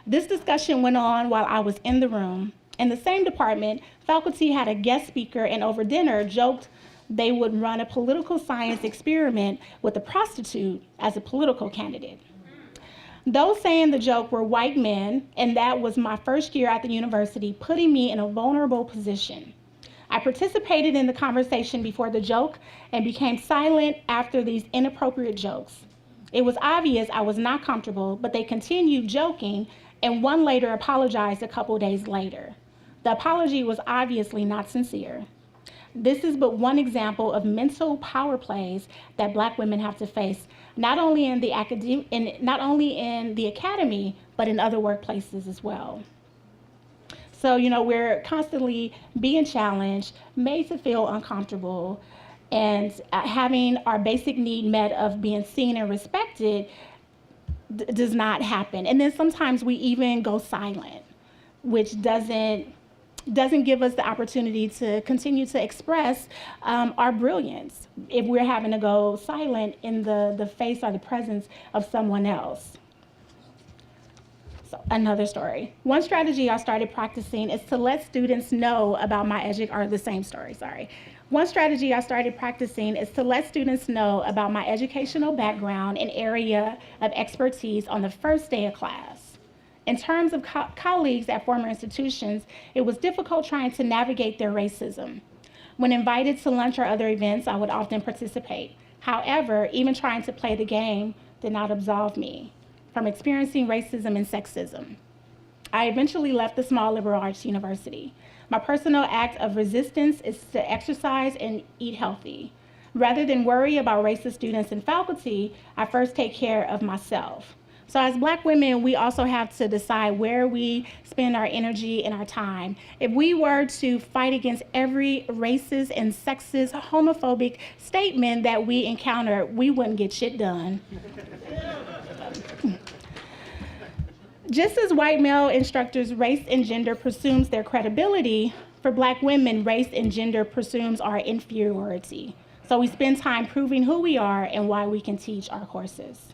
This discussion went on while I was in the room. In the same department, faculty had a guest speaker and over dinner joked they would run a political science experiment with a prostitute as a political candidate. Those saying the joke were white men, and that was my first year at the university, putting me in a vulnerable position. I participated in the conversation before the joke and became silent after these inappropriate jokes. It was obvious I was not comfortable, but they continued joking, and one later apologized a couple days later. The apology was obviously not sincere. This is but one example of mental power plays that Black women have to face, not only in the academy, but in other workplaces as well. So, we're constantly being challenged, made to feel uncomfortable, and having our basic need met of being seen and respected does not happen. And then sometimes we even go silent, which doesn't give us the opportunity to continue to express our brilliance if we're having to go silent in the face or the presence of someone else. So another story. One strategy I started practicing is to let students know about my One strategy I started practicing is to let students know about my educational background and area of expertise on the first day of class. In terms of colleagues at former institutions, it was difficult trying to navigate their racism. When invited to lunch or other events, I would often participate. However, even trying to play the game did not absolve me from experiencing racism and sexism. I eventually left the small liberal arts university. My personal act of resistance is to exercise and eat healthy. Rather than worry about racist students and faculty, I first take care of myself. So as Black women, we also have to decide where we spend our energy and our time. If we were to fight against every racist and sexist, homophobic statement that we encounter, we wouldn't get shit done. Just as white male instructors, race and gender presumes their credibility, for Black women, race and gender presumes our inferiority. So we spend time proving who we are and why we can teach our courses.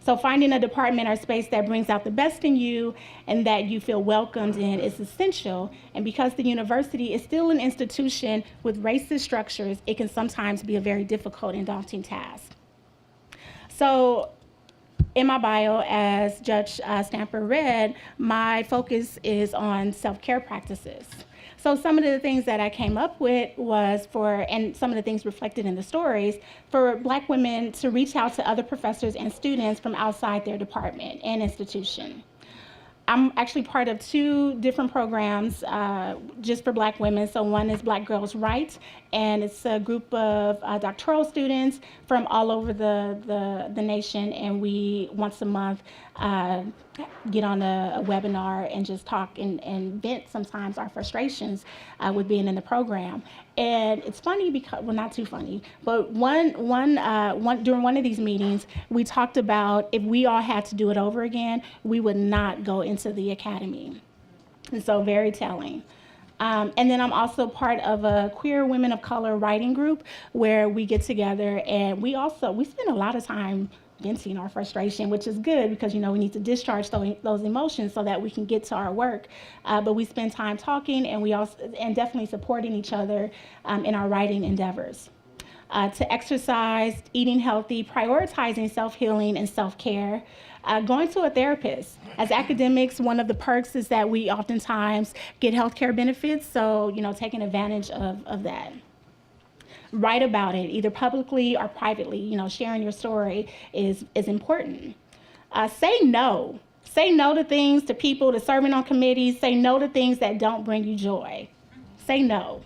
So finding a department or space that brings out the best in you and that you feel welcomed in is essential. And because the university is still an institution with racist structures, it can sometimes be a very difficult and daunting task. So in my bio, as Judge Stamper read, my focus is on self-care practices. So some of the things that I came up with was and some of the things reflected in the stories, for Black women to reach out to other professors and students from outside their department and institution. I'm actually part of 2 different programs just for Black women. So one is Black Girls Write, and it's a group of doctoral students from all over the nation, and we once a month get on a webinar and just talk and vent sometimes our frustrations with being in the program. And it's funny because, well, not too funny, but during one of these meetings, we talked about if we all had to do it over again, we would not go into the academy. And so very telling. And then I'm also part of a queer women of color writing group where we get together and we spend a lot of time venting our frustration, which is good because, we need to discharge those emotions so that we can get to our work. But we spend time talking and definitely supporting each other in our writing endeavors. To exercise, eating healthy, prioritizing self-healing and self-care, going to a therapist. As academics, one of the perks is that we oftentimes get healthcare benefits, so, taking advantage of that. Write about it, either publicly or privately. Sharing your story is important. Say no. Say no to things, to people, to serving on committees. Say no to things that don't bring you joy. Say no.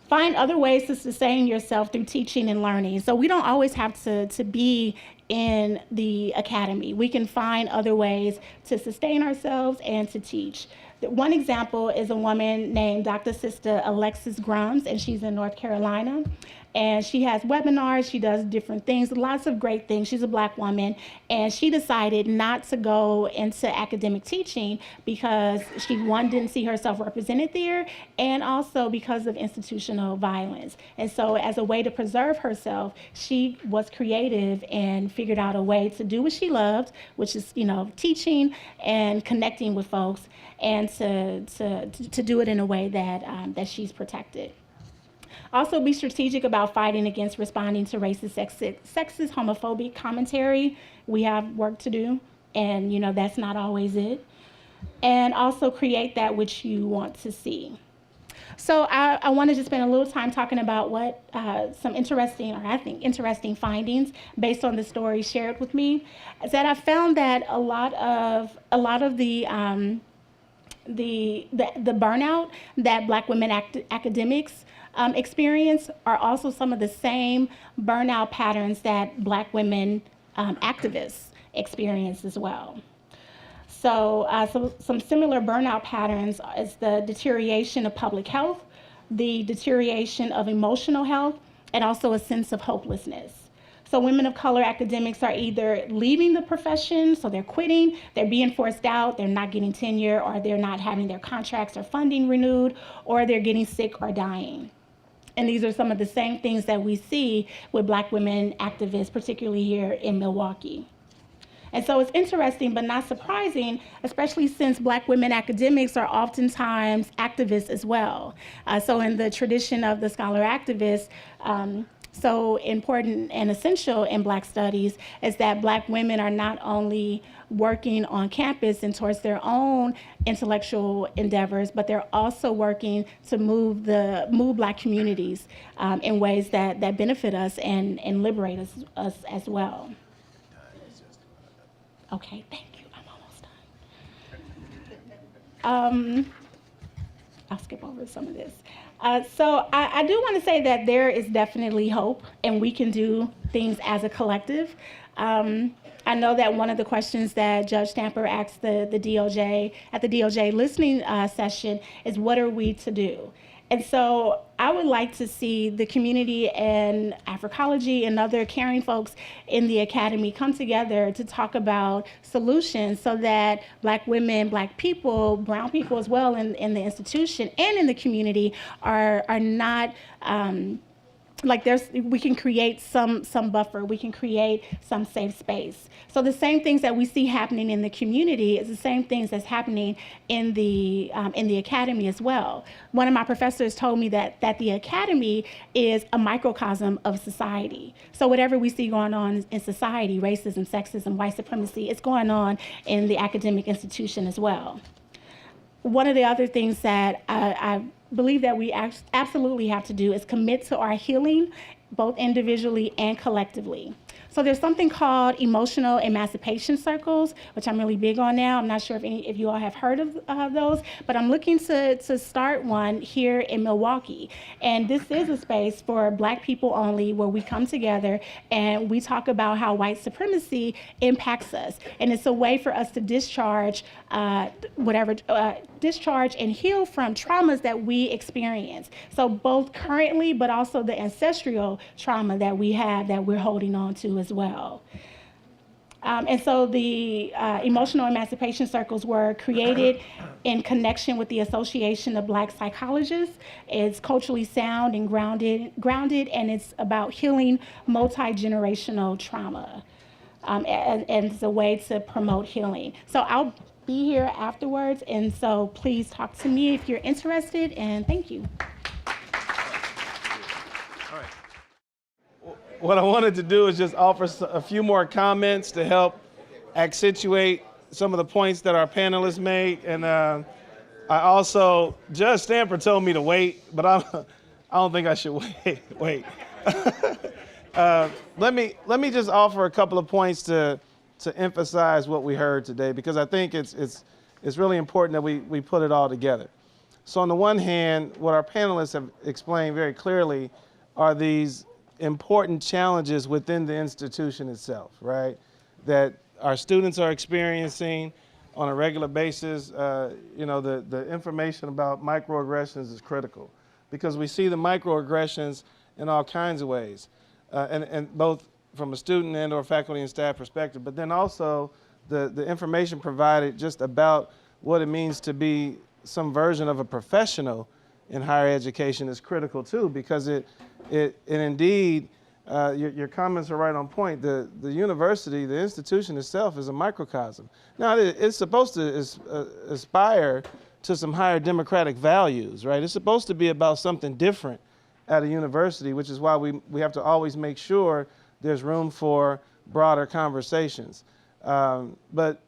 Find other ways to sustain yourself through teaching and learning. So we don't always have to be in the academy. We can find other ways to sustain ourselves and to teach. One example is a woman named Dr. Sister Alexis Grums, and she's in North Carolina. And she has webinars, she does different things, lots of great things. She's a Black woman, and she decided not to go into academic teaching because she, didn't see herself represented there, and also because of institutional violence. And so as a way to preserve herself, she was creative and figured out a way to do what she loved, which is, teaching and connecting with folks, and to do it in a way that she's protected. Also, be strategic about fighting against responding to racist, sexist, homophobic commentary. We have work to do, and that's not always it. And also create that which you want to see. So I wanted to spend a little time talking about what some interesting findings based on the stories shared with me, is that I found that a lot of the the burnout that Black women academics experience are also some of the same burnout patterns that Black women activists experience as well. So some similar burnout patterns is the deterioration of public health, the deterioration of emotional health, and also a sense of hopelessness. So women of color academics are either leaving the profession, so they're quitting, they're being forced out, they're not getting tenure, or they're not having their contracts or funding renewed, or they're getting sick or dying. And these are some of the same things that we see with Black women activists, particularly here in Milwaukee. And so it's interesting, but not surprising, especially since Black women academics are oftentimes activists as well. So in the tradition of the scholar activist, so important and essential in Black studies is that Black women are not only working on campus and towards their own intellectual endeavors, but they're also working to move Black communities in ways that benefit us and liberate us as well. Okay, thank you. I'm almost done. I'll skip over some of this. So I do want to say that there is definitely hope, and we can do things as a collective. I know that one of the questions that Judge Stamper asked the DOJ at the DOJ listening session is, what are we to do? And so I would like to see the community and Africology and other caring folks in the academy come together to talk about solutions so that Black women, Black people, brown people as well in the institution and in the community are not we can create some buffer, we can create some safe space. So the same things that we see happening in the community is the same things that's happening in the academy as well. One of my professors told me that the academy is a microcosm of society. So whatever we see going on in society, racism, sexism, white supremacy, it's going on in the academic institution as well. One of the other things that I believe that we absolutely have to do is commit to our healing, both individually and collectively. So there's something called emotional emancipation circles, which I'm really big on now. I'm not sure if any of you all have heard of those, but I'm looking to start one here in Milwaukee. And this is a space for Black people only, where we come together and we talk about how white supremacy impacts us. And it's a way for us to discharge discharge and heal from traumas that we experience. So both currently, but also the ancestral trauma that we have that we're holding on to as well. And so the emotional emancipation circles were created in connection with the Association of Black Psychologists. It's culturally sound and grounded, and it's about healing multi-generational trauma. And it's a way to promote healing. So I'll be here afterwards, and so please talk to me if you're interested, and thank you. What I wanted to do is just offer a few more comments to help accentuate some of the points that our panelists made. And I also, Judge Stamper told me to wait, but I don't think I should wait. Let me just offer a couple of points to emphasize what we heard today, because I think it's really important that we put it all together. So on the one hand, what our panelists have explained very clearly are these important challenges within the institution itself, right? That our students are experiencing on a regular basis. The information about microaggressions is critical, because we see the microaggressions in all kinds of ways, and both from a student and or faculty and staff perspective, but then also the information provided just about what it means to be some version of a professional in higher education is critical too, because and indeed, your comments are right on point. The university, the institution itself is a microcosm. Now, it's supposed to aspire to some higher democratic values, right? It's supposed to be about something different at a university, which is why we have to always make sure there's room for broader conversations. But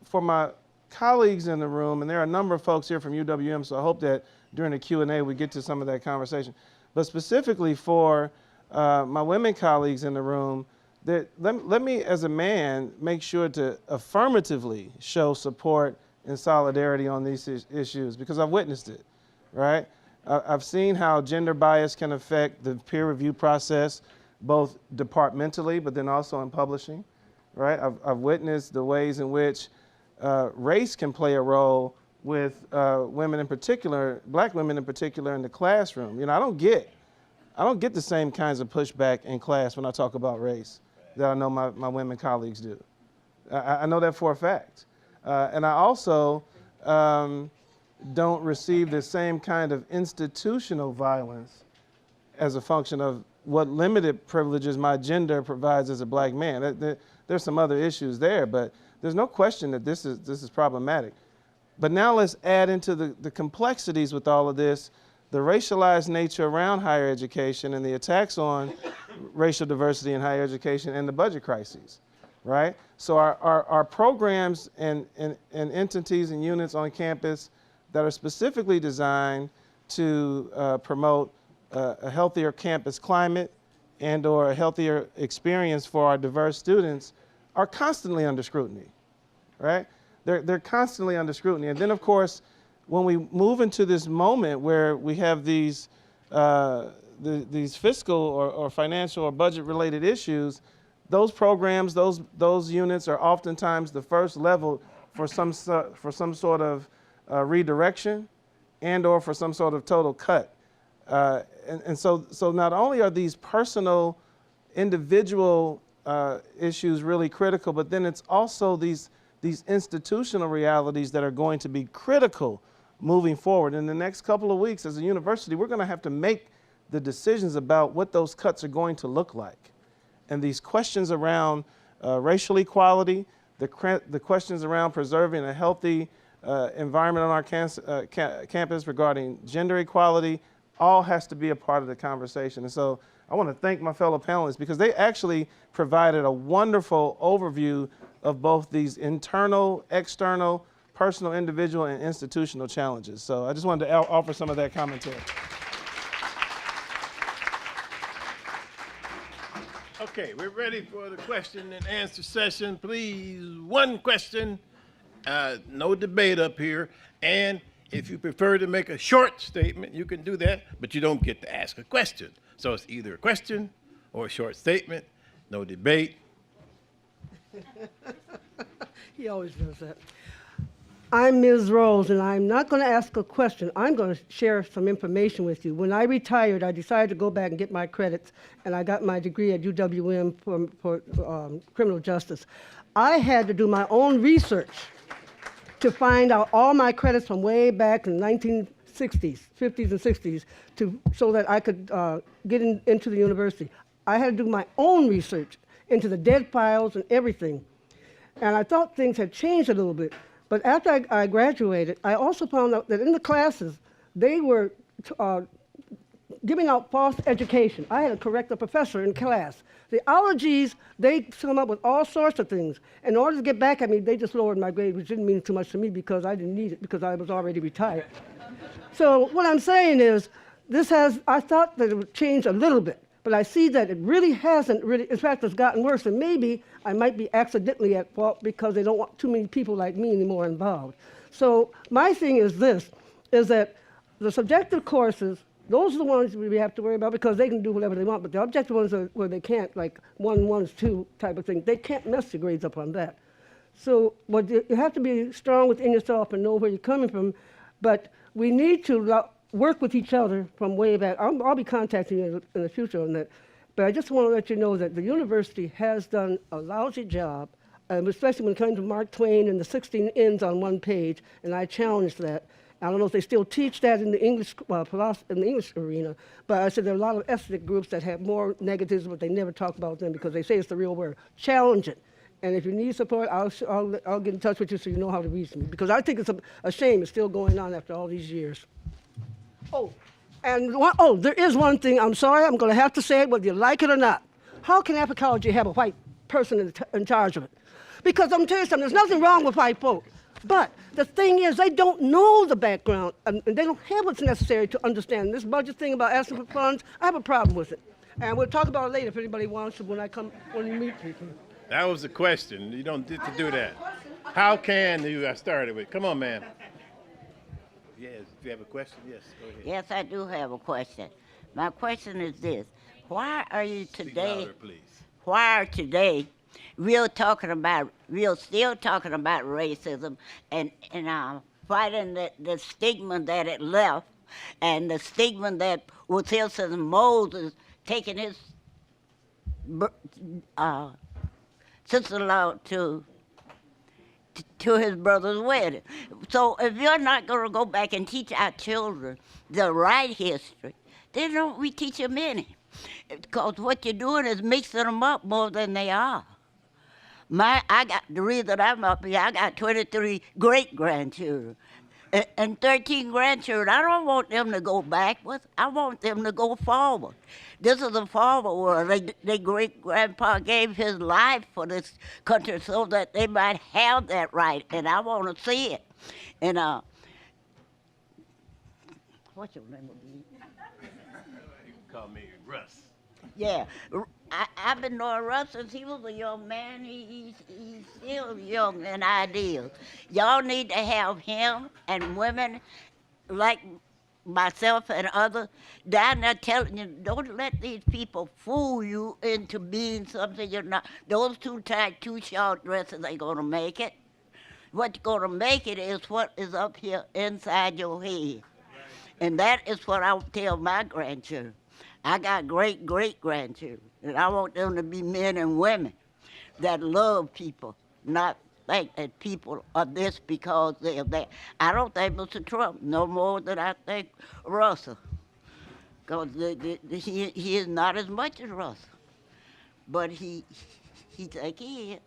for my colleagues in the room, and there are a number of folks here from UWM, so I hope that during the Q&A we get to some of that conversation. But specifically for my women colleagues in the room, let me as a man make sure to affirmatively show support in solidarity on these issues because I've witnessed it, right? I've seen how gender bias can affect the peer review process, both departmentally, but then also in publishing, right? I've witnessed the ways in which race can play a role with women in particular, black women in particular in the classroom. You know, I don't get the same kinds of pushback in class when I talk about race that I know my women colleagues do. I know that for a fact. And I also don't receive the same kind of institutional violence as a function of what limited privileges my gender provides as a black man. There's some other issues there, but there's no question that this is problematic. But now let's add into the complexities with all of this, the racialized nature around higher education and the attacks on racial diversity in higher education and the budget crises, right? So our programs and entities and units on campus that are specifically designed to promote a healthier campus climate and or a healthier experience for our diverse students are constantly under scrutiny, right? They're constantly under scrutiny. And then of course, when we move into this moment where we have these fiscal or financial or budget related issues, those programs, those units are oftentimes the first level for some sort of redirection and or for some sort of total cut. And so not only are these personal, individual issues really critical, but then it's also these institutional realities that are going to be critical moving forward. In the next couple of weeks as a university, we're going to have to make the decisions about what those cuts are going to look like. And these questions around racial equality, the questions around preserving a healthy environment on our campus regarding gender equality, all has to be a part of the conversation. And so I want to thank my fellow panelists because they actually provided a wonderful overview of both these internal, external, personal, individual, and institutional challenges. So I just wanted to offer some of that commentary. Okay, we're ready for the question and answer session. Please, one question, no debate up here. And if you prefer to make a short statement, you can do that, but you don't get to ask a question. So it's either a question or a short statement, no debate. He always does that. I'm Ms. Rose, and I'm not going to ask a question. I'm going to share some information with you. When I retired, I decided to go back and get my credits, and I got my degree at UWM for criminal justice. I had to do my own research to find out all my credits from way back in the 1960s, 50s and 60s, so that I could get into the university. I had to do my own research into the dead files and everything. And I thought things had changed a little bit. But after I graduated, I also found out that in the classes, they were giving out false education. I had to correct a professor in class. The ologies, they come up with all sorts of things. In order to get back at me, they just lowered my grade, which didn't mean too much to me because I didn't need it because I was already retired. So what I'm saying is, I thought that it would change a little bit, but I see that it really hasn't in fact, it's gotten worse, and maybe I might be accidentally at fault because they don't want too many people like me anymore involved. So my thing is this, is that the subjective courses, those are the ones we have to worry about because they can do whatever they want, but the objective ones are where they can't, like 1, 2 type of thing, they can't mess your grades up on that. So you have to be strong within yourself and know where you're coming from, but we need to work with each other from way back. I'll be contacting you in the future on that. But I just want to let you know that the university has done a lousy job, especially when it comes to Mark Twain and the 16 ends on one page, and I challenge that. I don't know if they still teach that in the English in the English arena, but I said there are a lot of ethnic groups that have more negatives, but they never talk about them because they say it's the real word. Challenge it. And if you need support, I'll get in touch with you so you know how to reach me. Because I think it's a shame it's still going on after all these years. There is one thing, I'm sorry, I'm going to have to say it whether you like it or not. How can Africology have a white person in charge of it? Because I'm going to tell you something, there's nothing wrong with white folk. But the thing is, they don't know the background, and they don't have what's necessary to understand. This budget thing about asking for funds, I have a problem with it. And we'll talk about it later if anybody wants to when you meet people. That was the question. You don't get to do that. How can you start it with? Come on, ma'am. Yes, if you have a question, yes, go ahead. Yes, I do have a question. My question is this: why are you Speak today? louder, please. Why are today still talking about racism and fighting the stigma that it left, and the stigma that was here since Moses taking his sister-in-law to his brother's wedding. So if you're not going to go back and teach our children the right history, then don't we teach them any? Because what you're doing is mixing them up more than they are. The reason I'm up here, I got 23 great-grandchildren and 13 grandchildren. I don't want them to go backwards. I want them to go forward. This is a forward world. Their great-grandpa gave his life for this country so that they might have that right, and I want to see it. And what's your name again? You can call me Russ. Yeah, I've been knowing Russ since he was a young man. He's still young in ideas. Y'all need to have him and women like myself and others down there telling you, don't let these people fool you into being something you're not. Those too tight, too short dresses ain't gonna make it. What's gonna make it is what is up here inside your head. And that is what I tell my grandchildren. I got great-great-grandchildren, and I want them to be men and women that love people, not think that people are this because they're that. I don't think Mr. Trump no more than I think Russell, because he is not as much as Russell, but he think he is,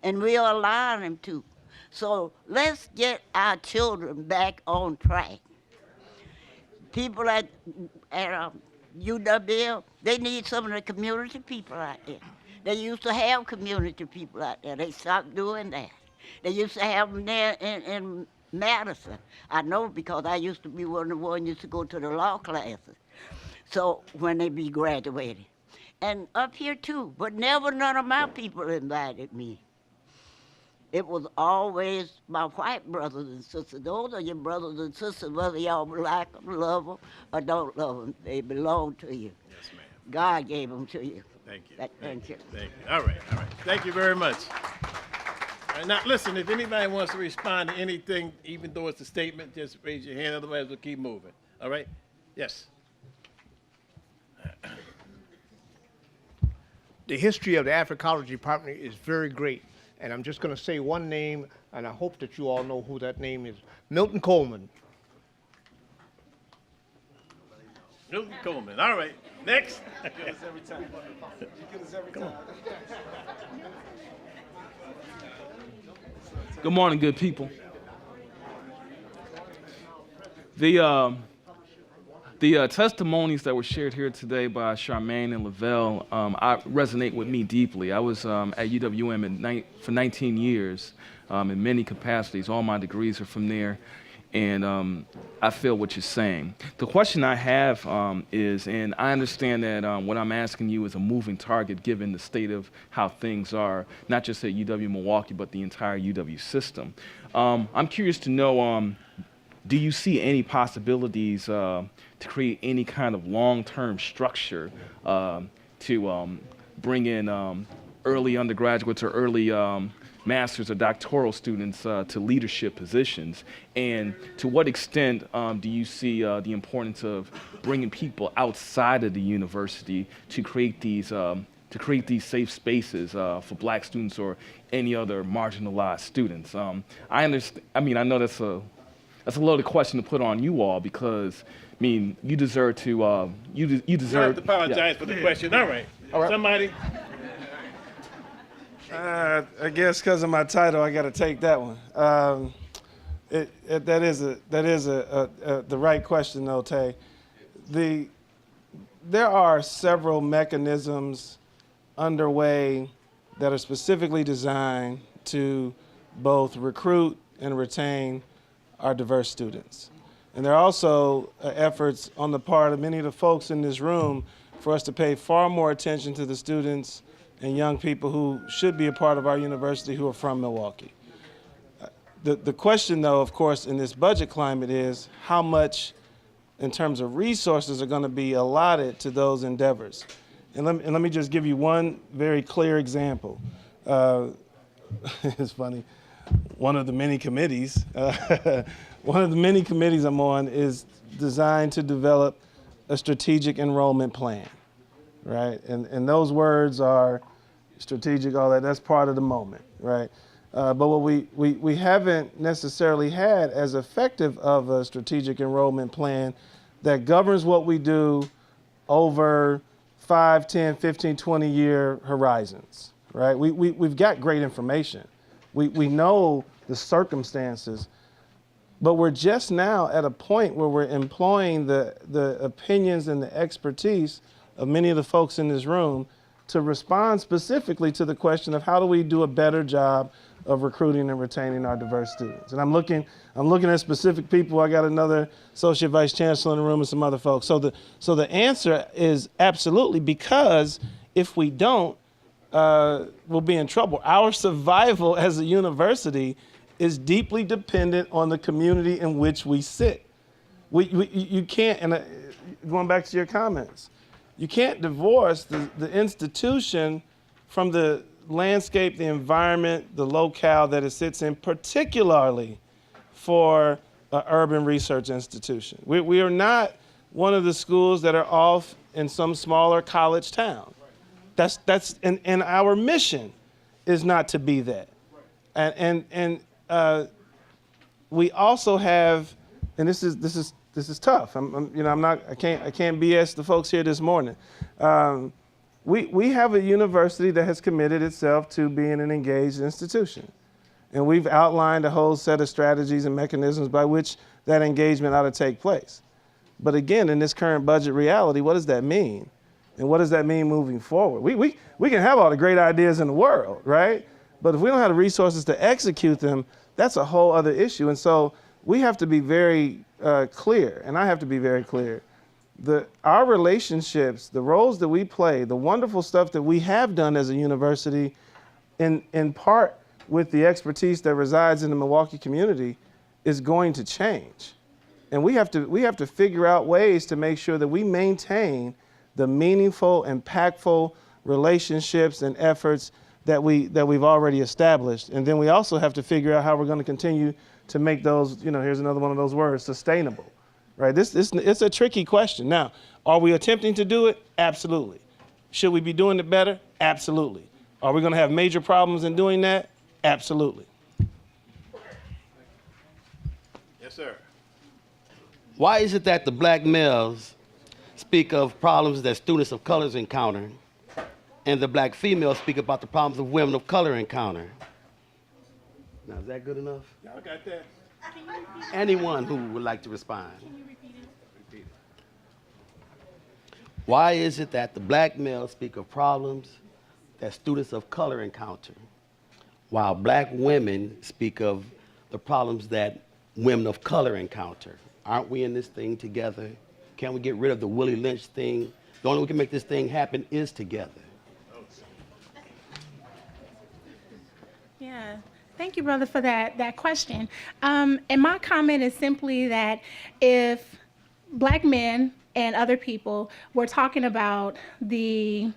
and we are allowing him to. So let's get our children back on track. People at UW, they need some of the community people out there. They used to have community people out there. They stopped doing that. They used to have them there in Madison. I know because I used to be one of the ones used to go to the law classes. So when they be graduating. And up here too, but never none of my people invited me. It was always my white brothers and sisters. Those are your brothers and sisters, whether y'all like them, love them, or don't love them. They belong to you. Yes, ma'am. God gave them to you. Thank you. Thank you. Thank you. All right. Thank you very much. All right, now, listen, if anybody wants to respond to anything, even though it's a statement, just raise your hand. Otherwise, we'll keep moving. All right? Yes. The history of the Africology Department is very great. And I'm just going to say one name, and I hope that you all know who that name is. Milton Coleman. Milton Coleman. All right. Next. Good morning, good people. The testimonies that were shared here today by Charmaine and Lavelle resonate with me deeply. I was at UWM for 19 years in many capacities. All my degrees are from there, and I feel what you're saying. The question I have is, and I understand that what I'm asking you is a moving target given the state of how things are, not just at UW-Milwaukee, but the entire UW system. I'm curious to know, do you see any possibilities to create any kind of long-term structure to bring in early undergraduates or early master's or doctoral students to leadership positions? And to what extent do you see the importance of bringing people outside of the university to create these safe spaces for Black students or any other marginalized students? I understand. I mean, I know that's a loaded question to put on you all because, I mean, you deserve to. You deserve. You don't have to apologize for the question. All right. Somebody. I guess because of my title, I got to take that one. That is the right question, though, Tay. There are several mechanisms underway that are specifically designed to both recruit and retain our diverse students. And there are also efforts on the part of many of the folks in this room for us to pay far more attention to the students and young people who should be a part of our university who are from Milwaukee. The question, though, of course, in this budget climate is how much, in terms of resources, are going to be allotted to those endeavors. And let me just give you one very clear example. It's funny. One of the many committees I'm on is designed to develop a strategic enrollment plan, right? And those words are strategic, all that. That's part of the moment, right? But what we haven't necessarily had as effective of a strategic enrollment plan that governs what we do over 5, 10, 15, 20-year horizons, right? We've got great information. We know the circumstances, but we're just now at a point where we're employing the opinions and the expertise of many of the folks in this room to respond specifically to the question of how do we do a better job of recruiting and retaining our diverse students. And I'm looking at specific people. I got another Associate Vice Chancellor in the room and some other folks. So the answer is absolutely, because if we don't, we'll be in trouble. Our survival as a university is deeply dependent on the community in which we sit. You can't, and going back to your comments, you can't divorce the institution from the landscape, the environment, the locale that it sits in, particularly for an urban research institution. We are not one of the schools that are off in some smaller college town. And our mission is not to be that. And we also have, and this is tough. I can't BS the folks here this morning. We have a university that has committed itself to being an engaged institution. And we've outlined a whole set of strategies and mechanisms by which that engagement ought to take place. But again, in this current budget reality, what does that mean? And what does that mean moving forward? We can have all the great ideas in the world, right? But if we don't have the resources to execute them, that's a whole other issue. And so we have to be very clear, and I have to be very clear. Our relationships, the roles that we play, the wonderful stuff that we have done as a university, in part with the expertise that resides in the Milwaukee community, is going to change. And we have to figure out ways to make sure that we maintain the meaningful, impactful relationships and efforts that we've already established. And then we also have to figure out how we're going to continue to make those, here's another one of those words, sustainable. Right? It's a tricky question. Now, are we attempting to do it? Absolutely. Should we be doing it better? Absolutely. Are we going to have major problems in doing that? Absolutely. Yes, sir. Why is it that the black males speak of problems that students of color encounter, and the black females speak about the problems of women of color encounter? Now, is that good enough? Y'all got that? Anyone who would like to respond. Why is it that the black males speak of problems that students of color encounter, while black women speak of the problems that women of color encounter? Aren't we in this thing together? Can we get rid of the Willie Lynch thing? The only way we can make this thing happen is together. Yeah. Thank you, brother, for that question. And my comment is simply that if black men and other people were talking about the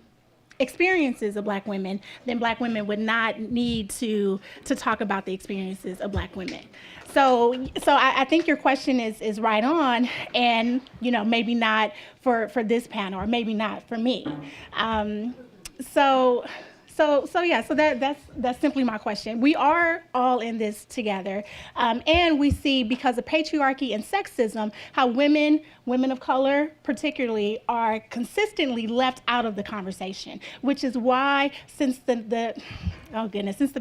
experiences of black women, then black women would not need to talk about the experiences of black women. So I think your question is right on, and maybe not for this panel, or maybe not for me. So that's simply my question. We are all in this together, and we see, because of patriarchy and sexism, how women of color particularly, are consistently left out of the conversation, which is why since the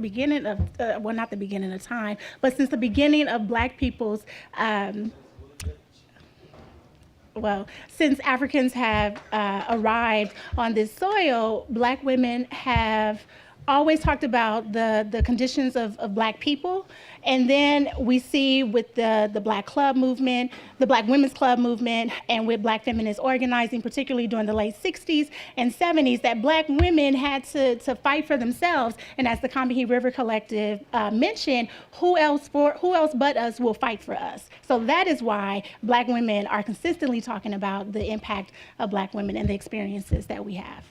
beginning of, well, not the beginning of time, but since the beginning of black people's, since Africans have arrived on this soil, black women have always talked about the conditions of Black people. And then we see with the Black Club movement, the Black Women's Club movement, and with Black feminist organizing, particularly during the late 60s and 70s, that Black women had to fight for themselves. And as the Combahee River Collective mentioned, who else but us will fight for us? So that is why Black women are consistently talking about the impact of Black women and the experiences that we have.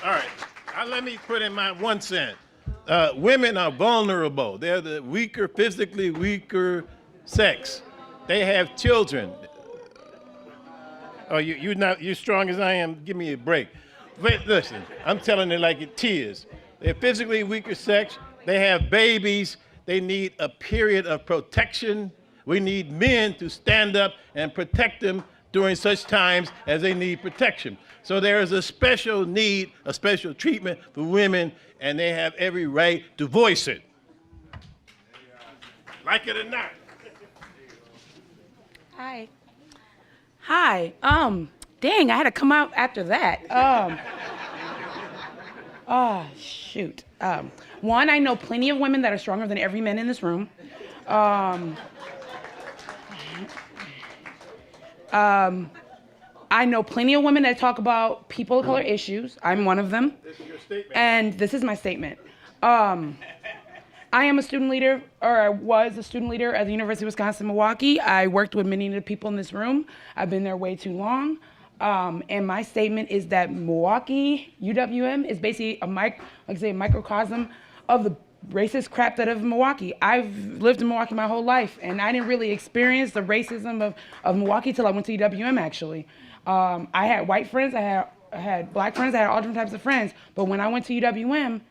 All right, let me put in my 1 cent. Women are vulnerable. They're the weaker, physically weaker sex. They have children. Oh, you're strong as I am. Give me a break. But listen, I'm telling it like it is. They're physically weaker sex. They have babies. They need a period of protection. We need men to stand up and protect them during such times as they need protection. So there is a special need, a special treatment for women, and they have every right to voice it. Like it or not. Hi. Hi. Dang, I had to come out after that. Shoot. One, I know plenty of women that are stronger than every man in this room. I know plenty of women that talk about people of color issues. I'm one of them. This is your statement. And this is my statement. I am a student leader, or I was a student leader at the University of Wisconsin-Milwaukee. I worked with many of the people in this room. I've been there way too long. And my statement is that Milwaukee, UWM, is basically a microcosm of the racist crap that of Milwaukee. I've lived in Milwaukee my whole life, and I didn't really experience the racism of Milwaukee till I went to UWM, actually. I had white friends, I had Black friends, I had all different types of friends. But when I went to UWM,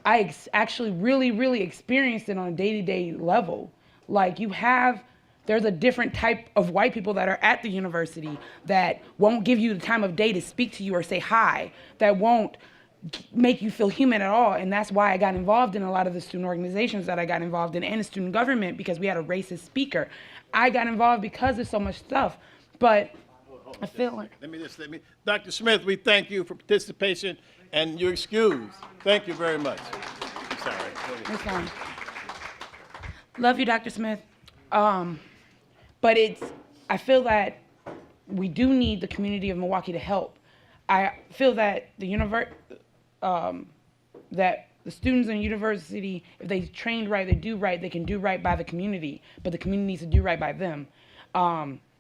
I actually really experienced it on a day-to-day level. Like there's a different type of white people that are at the university that won't give you the time of day to speak to you or say hi, that won't make you feel human at all. And that's why I got involved in a lot of the student organizations that I got involved in, and the student government, because we had a racist speaker. I got involved because of so much stuff, but I feel like... Dr. Smith, we thank you for participation, and you're excused. Thank you very much. I'm sorry. It's fine. Love you, Dr. Smith. But I feel that we do need the community of Milwaukee to help. I feel that that the students in the university, if they trained right, they do right, they can do right by the community, but the community needs to do right by them.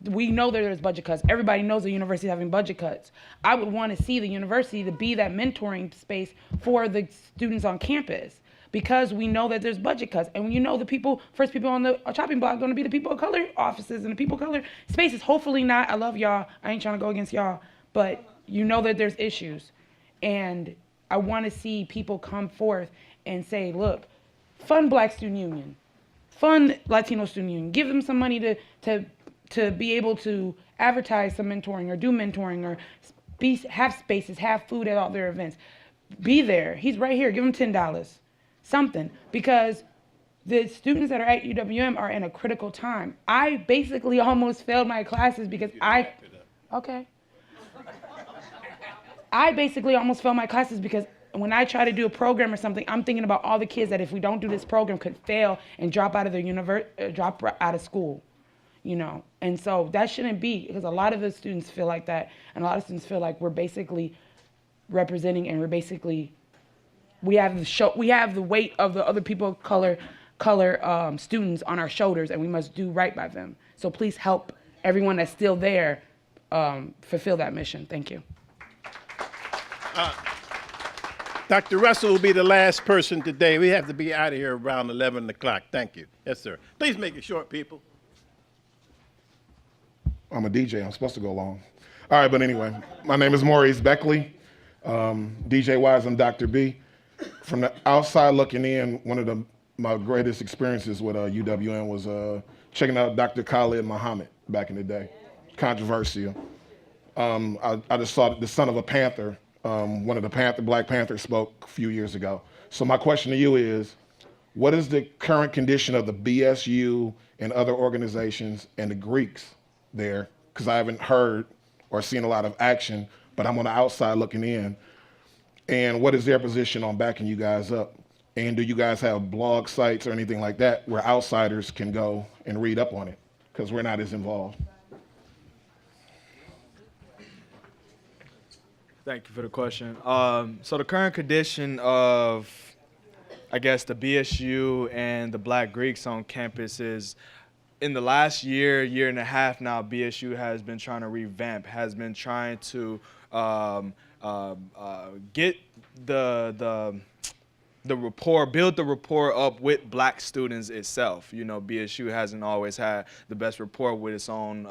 We know that there's budget cuts. Everybody knows the university is having budget cuts. I would want to see the university to be that mentoring space for the students on campus, because we know that there's budget cuts. And you know the first people on the chopping block are going to be the people of color offices and the people of color spaces. Hopefully not. I love y'all. I ain't trying to go against y'all. But you know that there's issues. And I want to see people come forth and say, look, fund Black Student Union, fund Latino Student Union, give them some money to be able to advertise some mentoring or do mentoring or have spaces, have food at all their events. Be there. He's right here. Give him $10. Something. Because the students that are at UWM are in a critical time. I basically almost failed my classes because okay. I basically almost failed my classes because when I try to do a program or something, I'm thinking about all the kids that if we don't do this program could fail and drop out of drop out of school, you know. And so that shouldn't be, because a lot of the students feel like that, and a lot of students feel like we're basically representing, and we have the weight of the other people of color students on our shoulders, and we must do right by them. So please help everyone that's still there fulfill that mission. Thank you. Dr. Russell will be the last person today. We have to be out of here around 11 o'clock. Thank you. Yes, sir. Please make it short, people. I'm a DJ. I'm supposed to go long. All right, but anyway, my name is Maurice Beckley. DJ-wise, I'm Dr. B. From the outside looking in, one of my greatest experiences with UWM was checking out Dr. Khalid Muhammad back in the day. Controversial. I just saw the son of a Panther. One of the Black Panthers spoke a few years ago. So my question to you is, what is the current condition of the BSU and other organizations and the Greeks there? Because I haven't heard or seen a lot of action, but I'm on the outside looking in. And what is their position on backing you guys up? And do you guys have blog sites or anything like that where outsiders can go and read up on it? Because we're not as involved. Thank you for the question. So the current condition of, I guess, the BSU and the Black Greeks on campus is, in the last year and a half now, BSU has been trying to revamp, has been trying to get the rapport, build the rapport up with Black students itself. You know, BSU hasn't always had the best rapport with its own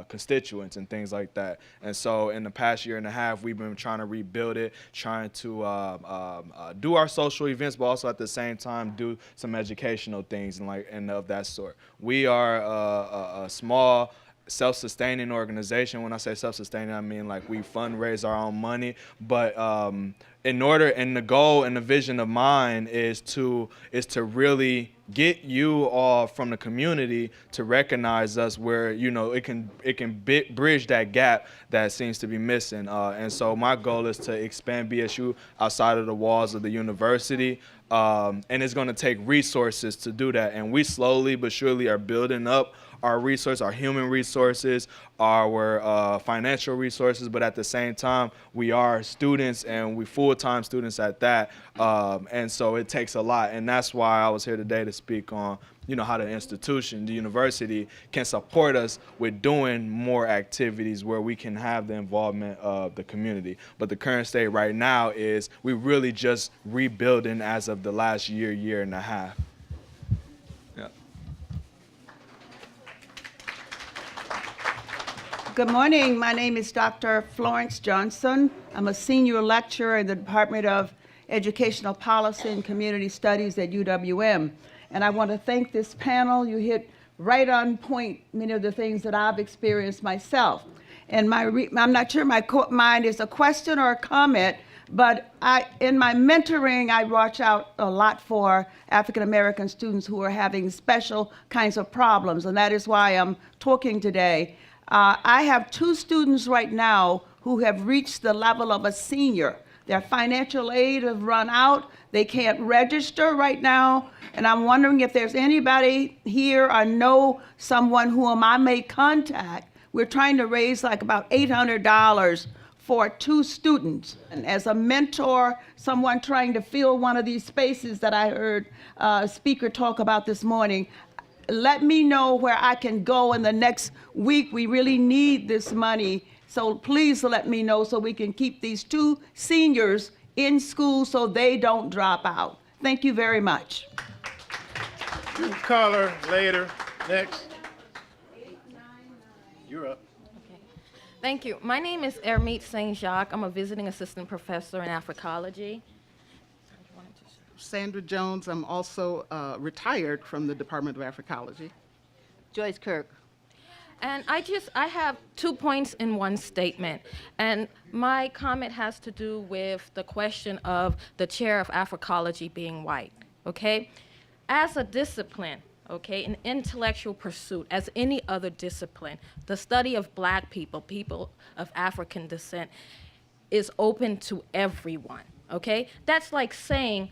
constituents and things like that. And so in the past year and a half, we've been trying to rebuild it, trying to do our social events, but also at the same time do some educational things and of that sort. We are a small, self-sustaining organization. When I say self-sustaining, I mean like we fundraise our own money, but and the goal and the vision of mine is to really get you all from the community to recognize us where, you know, it can bridge that gap that seems to be missing. And so my goal is to expand BSU outside of the walls of the university. And it's going to take resources to do that. And we slowly but surely are building up our resources, our human resources, our financial resources, but at the same time, we are students and we full-time students at that. And so it takes a lot. And that's why I was here today to speak on, you know, how the institution, the university, can support us with doing more activities where we can have the involvement of the community. But the current state right now is we really just rebuilding as of the last year and a half. Yeah. Good morning. My name is Dr. Florence Johnson. I'm a senior lecturer in the Department of Educational Policy and Community Studies at UWM. And I want to thank this panel. You hit right on point many of the things that I've experienced myself. And I'm not sure mine is a question or a comment, but in my mentoring, I watch out a lot for African American students who are having special kinds of problems. And that is why I'm talking today. I have 2 students right now who have reached the level of a senior. Their financial aid have run out. They can't register right now. And I'm wondering if there's anybody here or know someone whom I may contact. We're trying to raise like about $800 for 2 students. And as a mentor, someone trying to fill one of these spaces that I heard a speaker talk about this morning, let me know where I can go in the next week. We really need this money. So please let me know so we can keep these 2 seniors in school so they don't drop out. Thank you very much. Caller later. Next. You're up. Okay. Thank you. My name is Hermite St. Jacques. I'm a visiting assistant professor in Africology. Sandra Jones. I'm also retired from the Department of Africology. Joyce Kirk. And I have 2 points in one statement. And my comment has to do with the question of the chair of Africology being white, okay? As a discipline, okay, an intellectual pursuit, as any other discipline, the study of Black people, people of African descent, is open to everyone, okay? That's like saying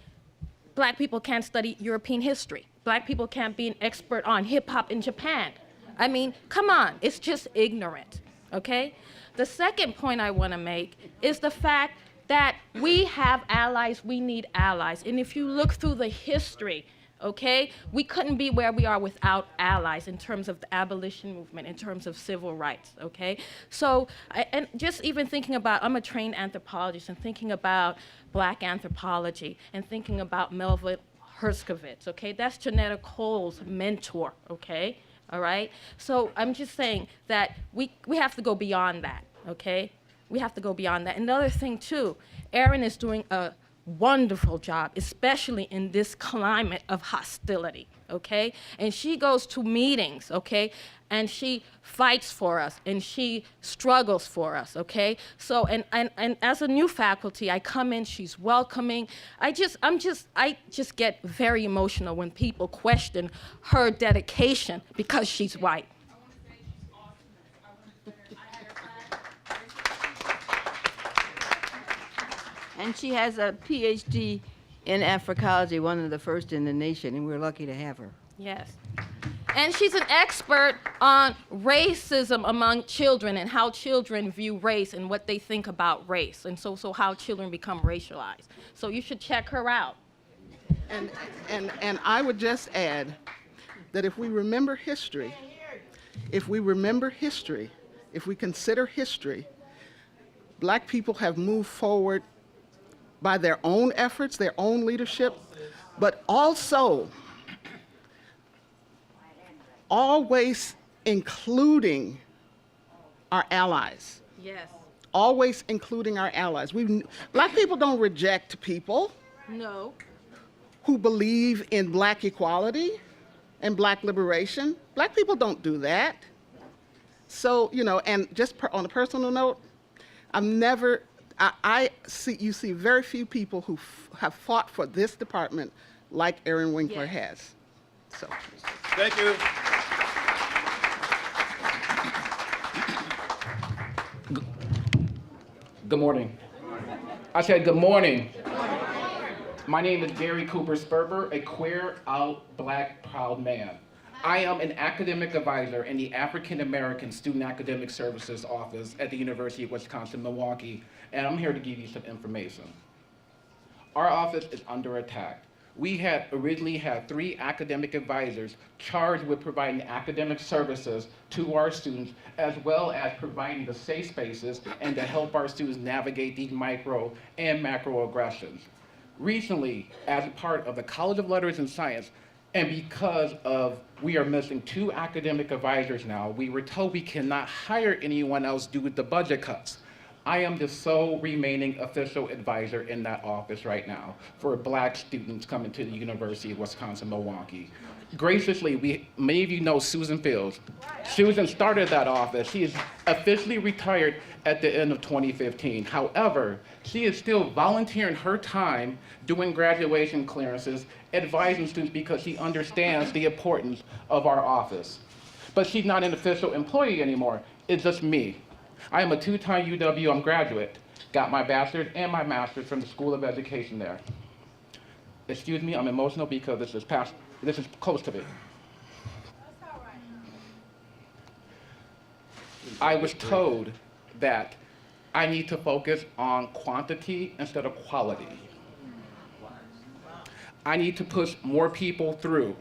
Black people can't study European history. Black people can't be an expert on hip hop in Japan. I mean, come on, it's just ignorant, okay? The second point I want to make is the fact that we have allies, we need allies. And if you look through the history, okay, we couldn't be where we are without allies in terms of the abolition movement, in terms of civil rights, okay? So, and just even thinking about, I'm a trained anthropologist, and thinking about Black anthropology, and thinking about Melville Herskovits, okay? That's Janetta Cole's mentor, okay? All right? So I'm just saying that we have to go beyond that, okay? We have to go beyond that. Another thing, too, Erin is doing a wonderful job, especially in this climate of hostility, okay? And she goes to meetings, okay? And she fights for us, and she struggles for us, okay? So, and as a new faculty, I come in, she's welcoming. I just get very emotional when people question her dedication because she's white. And she has a PhD in Africology, one of the first in the nation, and we're lucky to have her. Yes. And she's an expert on racism among children and how children view race and what they think about race, and so how children become racialized. So you should check her out. And I would just add that if we remember history, if we consider history, Black people have moved forward by their own efforts, their own leadership, but also always including our allies. Yes. Always including our allies. Black people don't reject people No. who believe in Black equality and Black liberation. Black people don't do that. So, and just on a personal note, you see very few people who have fought for this department like Erin Winkler has. So. Thank you. Good morning. I said good morning. My name is Gary Cooper Sperber, a queer, out, Black, proud man. I am an academic advisor in the African American Student Academic Services Office at the University of Wisconsin-Milwaukee, and I'm here to give you some information. Our office is under attack. We had originally had 3 academic advisors charged with providing academic services to our students, as well as providing the safe spaces and to help our students navigate these micro and macro aggressions. Recently, as a part of the College of Letters and Science, and because we are missing 2 academic advisors now, we were told we cannot hire anyone else due to the budget cuts. I am the sole remaining official advisor in that office right now for Black students coming to the University of Wisconsin-Milwaukee. Graciously, many of you know Susan Fields. Susan started that office. She is officially retired at the end of 2015. However, she is still volunteering her time doing graduation clearances, advising students because she understands the importance of our office. But she's not an official employee anymore. It's just me. I am a 2-time UWM graduate, got my bachelor's and my master's from the School of Education there. Excuse me, I'm emotional because this is close to me. I was told that I need to focus on quantity instead of quality. I need to push more people through.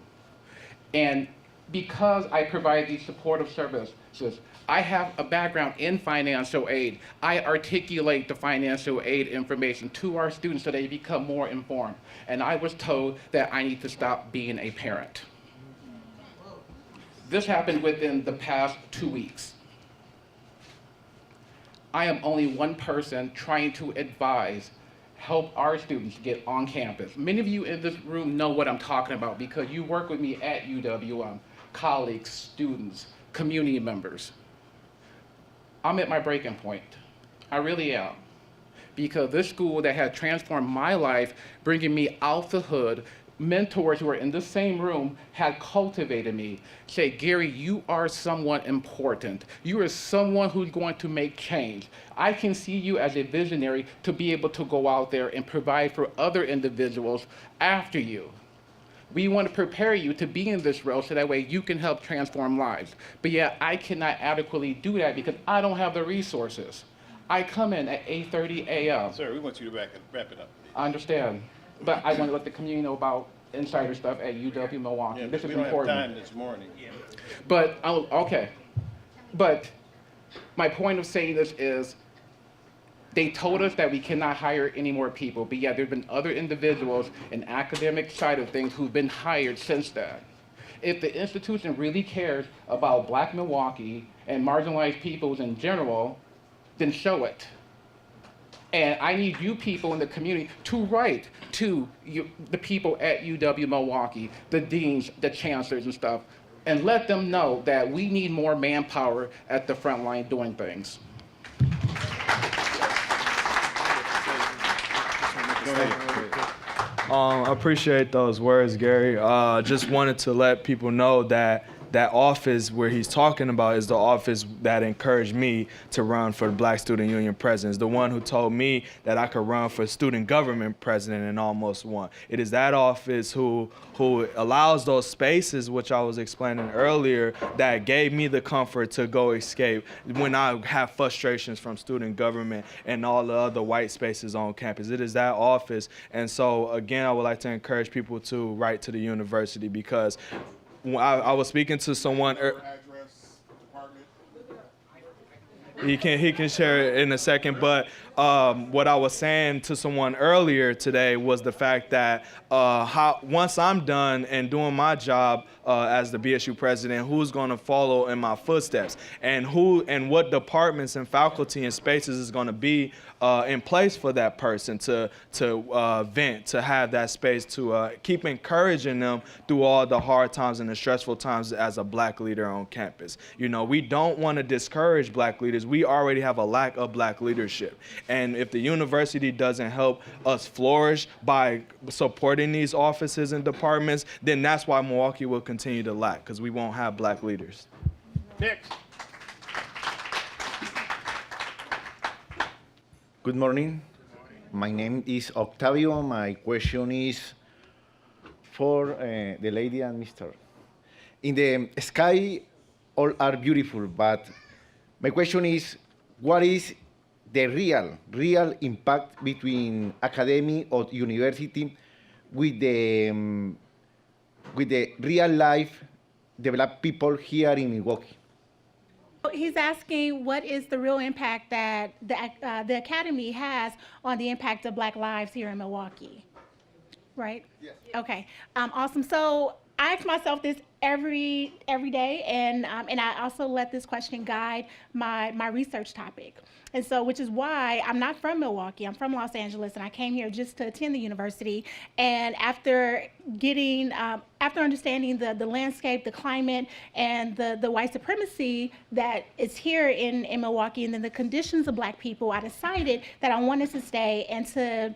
And because I provide these supportive services, I have a background in financial aid. I articulate the financial aid information to our students so they become more informed. And I was told that I need to stop being a parent. This happened within the past 2 weeks. I am only one person trying to help our students get on campus. Many of you in this room know what I'm talking about because you work with me at UWM, colleagues, students, community members. I'm at my breaking point. I really am. Because this school that has transformed my life, bringing me out the hood, mentors who are in the same room had cultivated me. Say, Gary, you are someone important. You are someone who's going to make change. I can see you as a visionary to be able to go out there and provide for other individuals after you. We want to prepare you to be in this role so that way you can help transform lives. But yet I cannot adequately do that because I don't have the resources. I come in at 8:30 a.m. Sir, we want you to wrap it up. I understand. But I want to let the community know about insider stuff at UW Milwaukee. Yeah, this is we don't important. have time this morning. But, okay. But my point of saying this is they told us that we cannot hire any more people, but yet there have been other individuals in academic side of things who've been hired since then. If the institution really cares about Black Milwaukee and marginalized peoples in general, then show it. And I need you people in the community to write to the people at UW Milwaukee, the deans, the chancellors and stuff, and let them know that we need more manpower at the front line doing things. I appreciate those words, Gary. Just wanted to let people know that that office where he's talking about is the office that encouraged me to run for the Black Student Union president. It's the one who told me that I could run for student government president and almost won. It is that office who allows those spaces, which I was explaining earlier, that gave me the comfort to go escape when I have frustrations from student government and all the other white spaces on campus. It is that office. And so again, I would like to encourage people to write to the university, because I was speaking to someone. He can share it in a second, but what I was saying to someone earlier today was the fact that once I'm done and doing my job as the BSU president, who's going to follow in my footsteps, and what departments and faculty and spaces is going to be in place for that person to vent, to have that space, to keep encouraging them through all the hard times and the stressful times as a Black leader on campus. You know, we don't want to discourage Black leaders. We already have a lack of Black leadership. And if the university doesn't help us flourish by supporting these offices and departments, then that's why Milwaukee will continue to lack, because we won't have Black leaders. Next. Good morning. My name is Octavio. My question is for the lady and Mr. In the sky, all are beautiful, but my question is, what is the real impact between academy or university with the real life developed people here in Milwaukee? He's asking what is the real impact that the Academy has on the impact of Black lives here in Milwaukee, right? Yes. Okay, awesome. So I ask myself this every day, and I also let this question guide my research topic. And so, which is why I'm not from Milwaukee, I'm from Los Angeles, and I came here just to attend the university. And after understanding the landscape, the climate, and the white supremacy that is here in Milwaukee, and then the conditions of Black people, I decided that I wanted to stay and to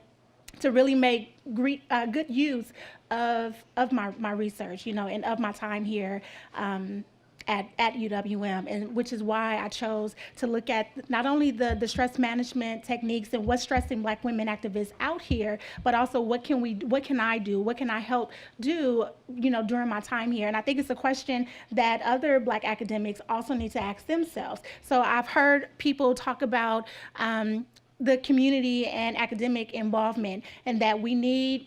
really make good use of my research, you know, and of my time here at UWM, and which is why I chose to look at not only the stress management techniques and what's stressing Black women activists out here, but also what can I do, what can I help do, you know, during my time here. And I think it's a question that other Black academics also need to ask themselves. So I've heard people talk about the community and academic involvement, and that we need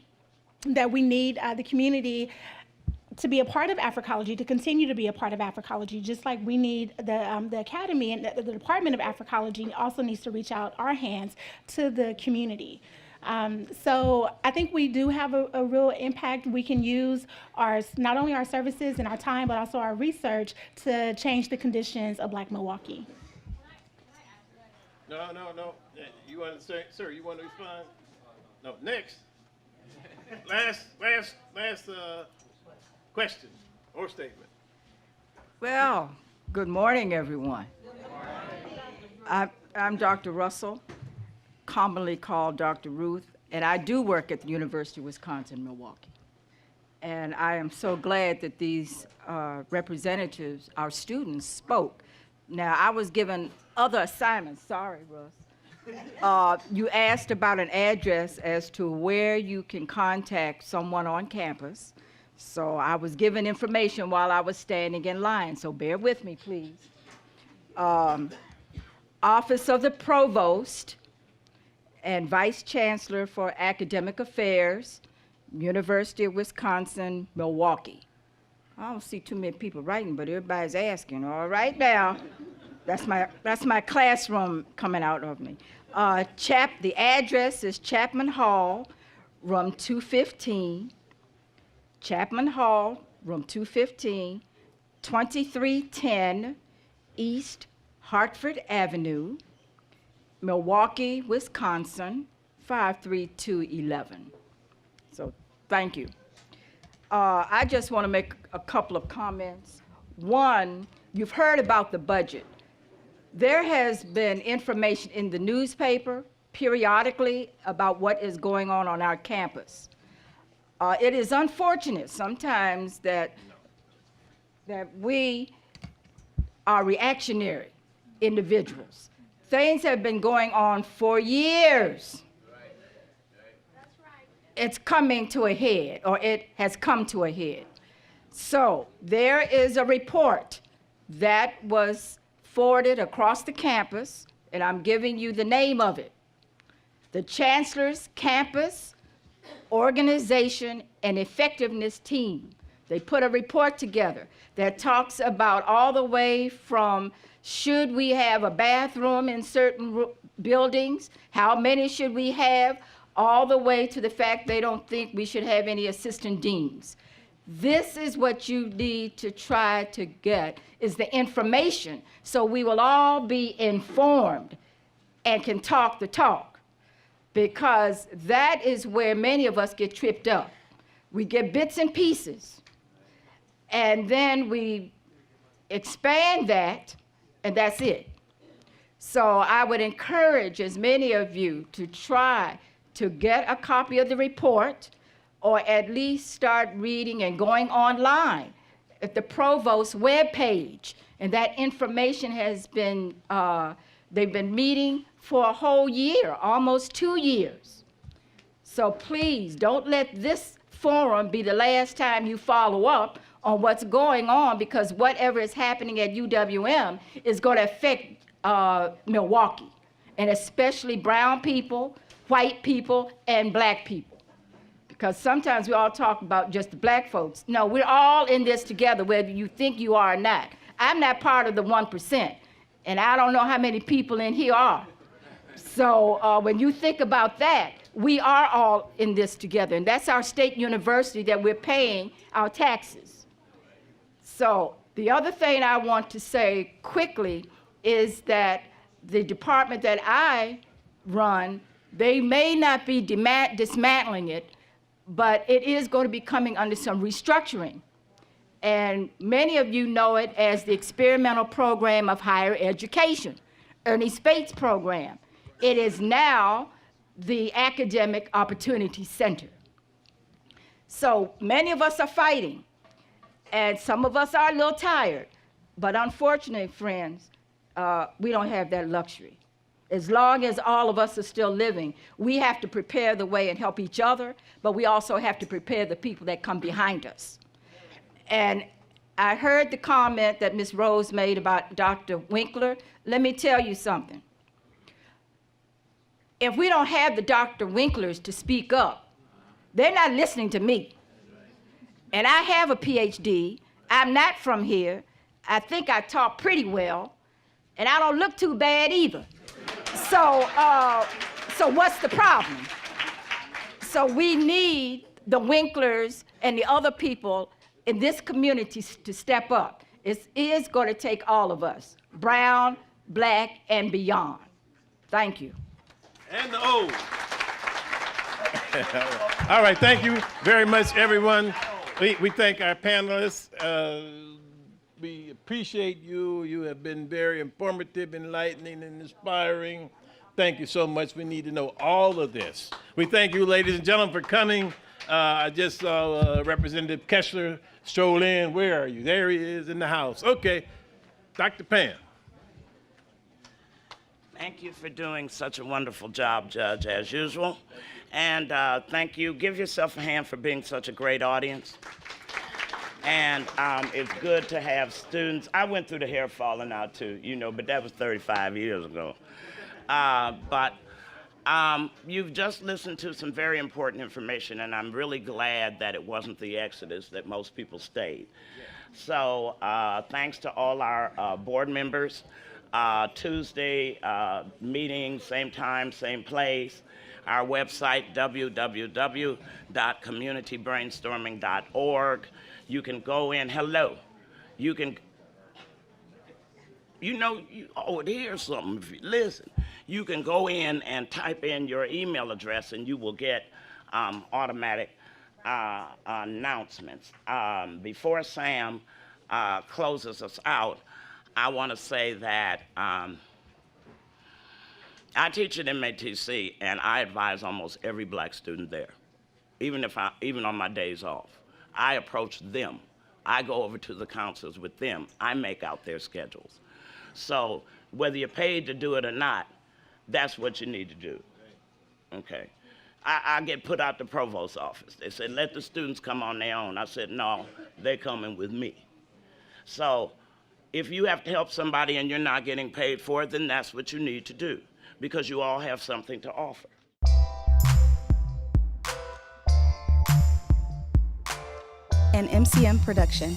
the community to be a part of Africology, to continue to be a part of Africology, just like we need the Academy and the Department of Africology also needs to reach out our hands to the community. So I think we do have a real impact. We can use not only our services and our time, but also our research to change the conditions of Black Milwaukee. No. You want to say, sir, you want to respond? No, next. Last question or statement. Well, good morning, everyone. I'm Dr. Russell, commonly called Dr. Ruth, and I do work at the University of Wisconsin-Milwaukee. And I am so glad that these representatives, our students, spoke. Now, I was given other assignments. Sorry, Russ. You asked about an address as to where you can contact someone on campus. So I was given information while I was standing in line, so bear with me, please. Office of the Provost and Vice Chancellor for Academic Affairs, University of Wisconsin, Milwaukee. I don't see too many people writing, but everybody's asking. All right now, that's my classroom coming out of me. The address is Chapman Hall, room 215. Chapman Hall, room 215, 2310 East Hartford Avenue, Milwaukee, Wisconsin, 53211. So thank you. I just want to make a couple of comments. One, you've heard about the budget. There has been information in the newspaper periodically about what is going on our campus. It is unfortunate sometimes that that we are reactionary individuals. Things have been going on for years. It's coming to a head, or it has come to a head. So there is a report that was forwarded across the campus, and I'm giving you the name of it. The Chancellor's Campus Organization and Effectiveness Team. They put a report together that talks about all the way from should we have a bathroom in certain buildings, how many should we have, all the way to the fact they don't think we should have any assistant deans. This is what you need to try to get, is the information, so we will all be informed and can talk the talk, because that is where many of us get tripped up. We get bits and pieces, and then we expand that, and that's it. So I would encourage as many of you to try to get a copy of the report, or at least start reading and going online at the Provost's webpage. And that information has been, they've been meeting for a whole year, almost 2 years. So please don't let this forum be the last time you follow up on what's going on, because whatever is happening at UWM is going to affect Milwaukee, and especially brown people, white people, and black people. Because sometimes we all talk about just the black folks. No, we're all in this together, whether you think you are or not. I'm not part of the 1%, and I don't know how many people in here are. So when you think about that, we are all in this together, and that's our state university that we're paying our taxes. So the other thing I want to say quickly is that the department that I run, they may not be dismantling it, but it is going to be coming under some restructuring. And many of you know it as the Experimental Program of Higher Education, Ernie Spates program. It is now the Academic Opportunity Center. So many of us are fighting, and some of us are a little tired, but unfortunately, friends, we don't have that luxury. As long as all of us are still living, we have to prepare the way and help each other, but we also have to prepare the people that come behind us. And I heard the comment that Ms. Rose made about Dr. Winkler. Let me tell you something. If we don't have the Dr. Winklers to speak up, they're not listening to me. And I have a PhD. I'm not from here. I think I talk pretty well, and I don't look too bad either. So what's the problem? So we need the Winklers and the other people in this community to step up. It is going to take all of us, brown, black, and beyond. Thank you. And the O. All right, thank you very much, everyone. We thank our panelists. We appreciate you. You have been very informative, enlightening, and inspiring. Thank you so much. We need to know all of this. We thank you, ladies and gentlemen, for coming. I just saw Representative Chancellor stroll in. Where are you? There he is in the house. Okay, Dr. Pam. Thank you for doing such a wonderful job, Judge, as usual. And thank you. Give yourself a hand for being such a great audience. And it's good to have students. I went through the hair falling out too, you know, but that was 35 years ago. But you've just listened to some very important information, and I'm really glad that it wasn't the exodus that most people stayed. So thanks to all our board members. Tuesday meeting, same time, same place. Our website, www.communitybrainstorming.org. You can go in, hello. You can, you know, oh, here's something, if you listen. You can go in and type in your email address, and you will get automatic announcements. Before Sam closes us out, I want to say that I teach at MATC, and I advise almost every black student there, even on my days off. I approach them. I go over to the counselors with them. I make out their schedules. So whether you're paid to do it or not, that's what you need to do. Okay. I get put out the provost's office. They said, let the students come on their own. I said, no, they're coming with me. So if you have to help somebody and you're not getting paid for it, then that's what you need to do, because you all have something to offer. An MCM production.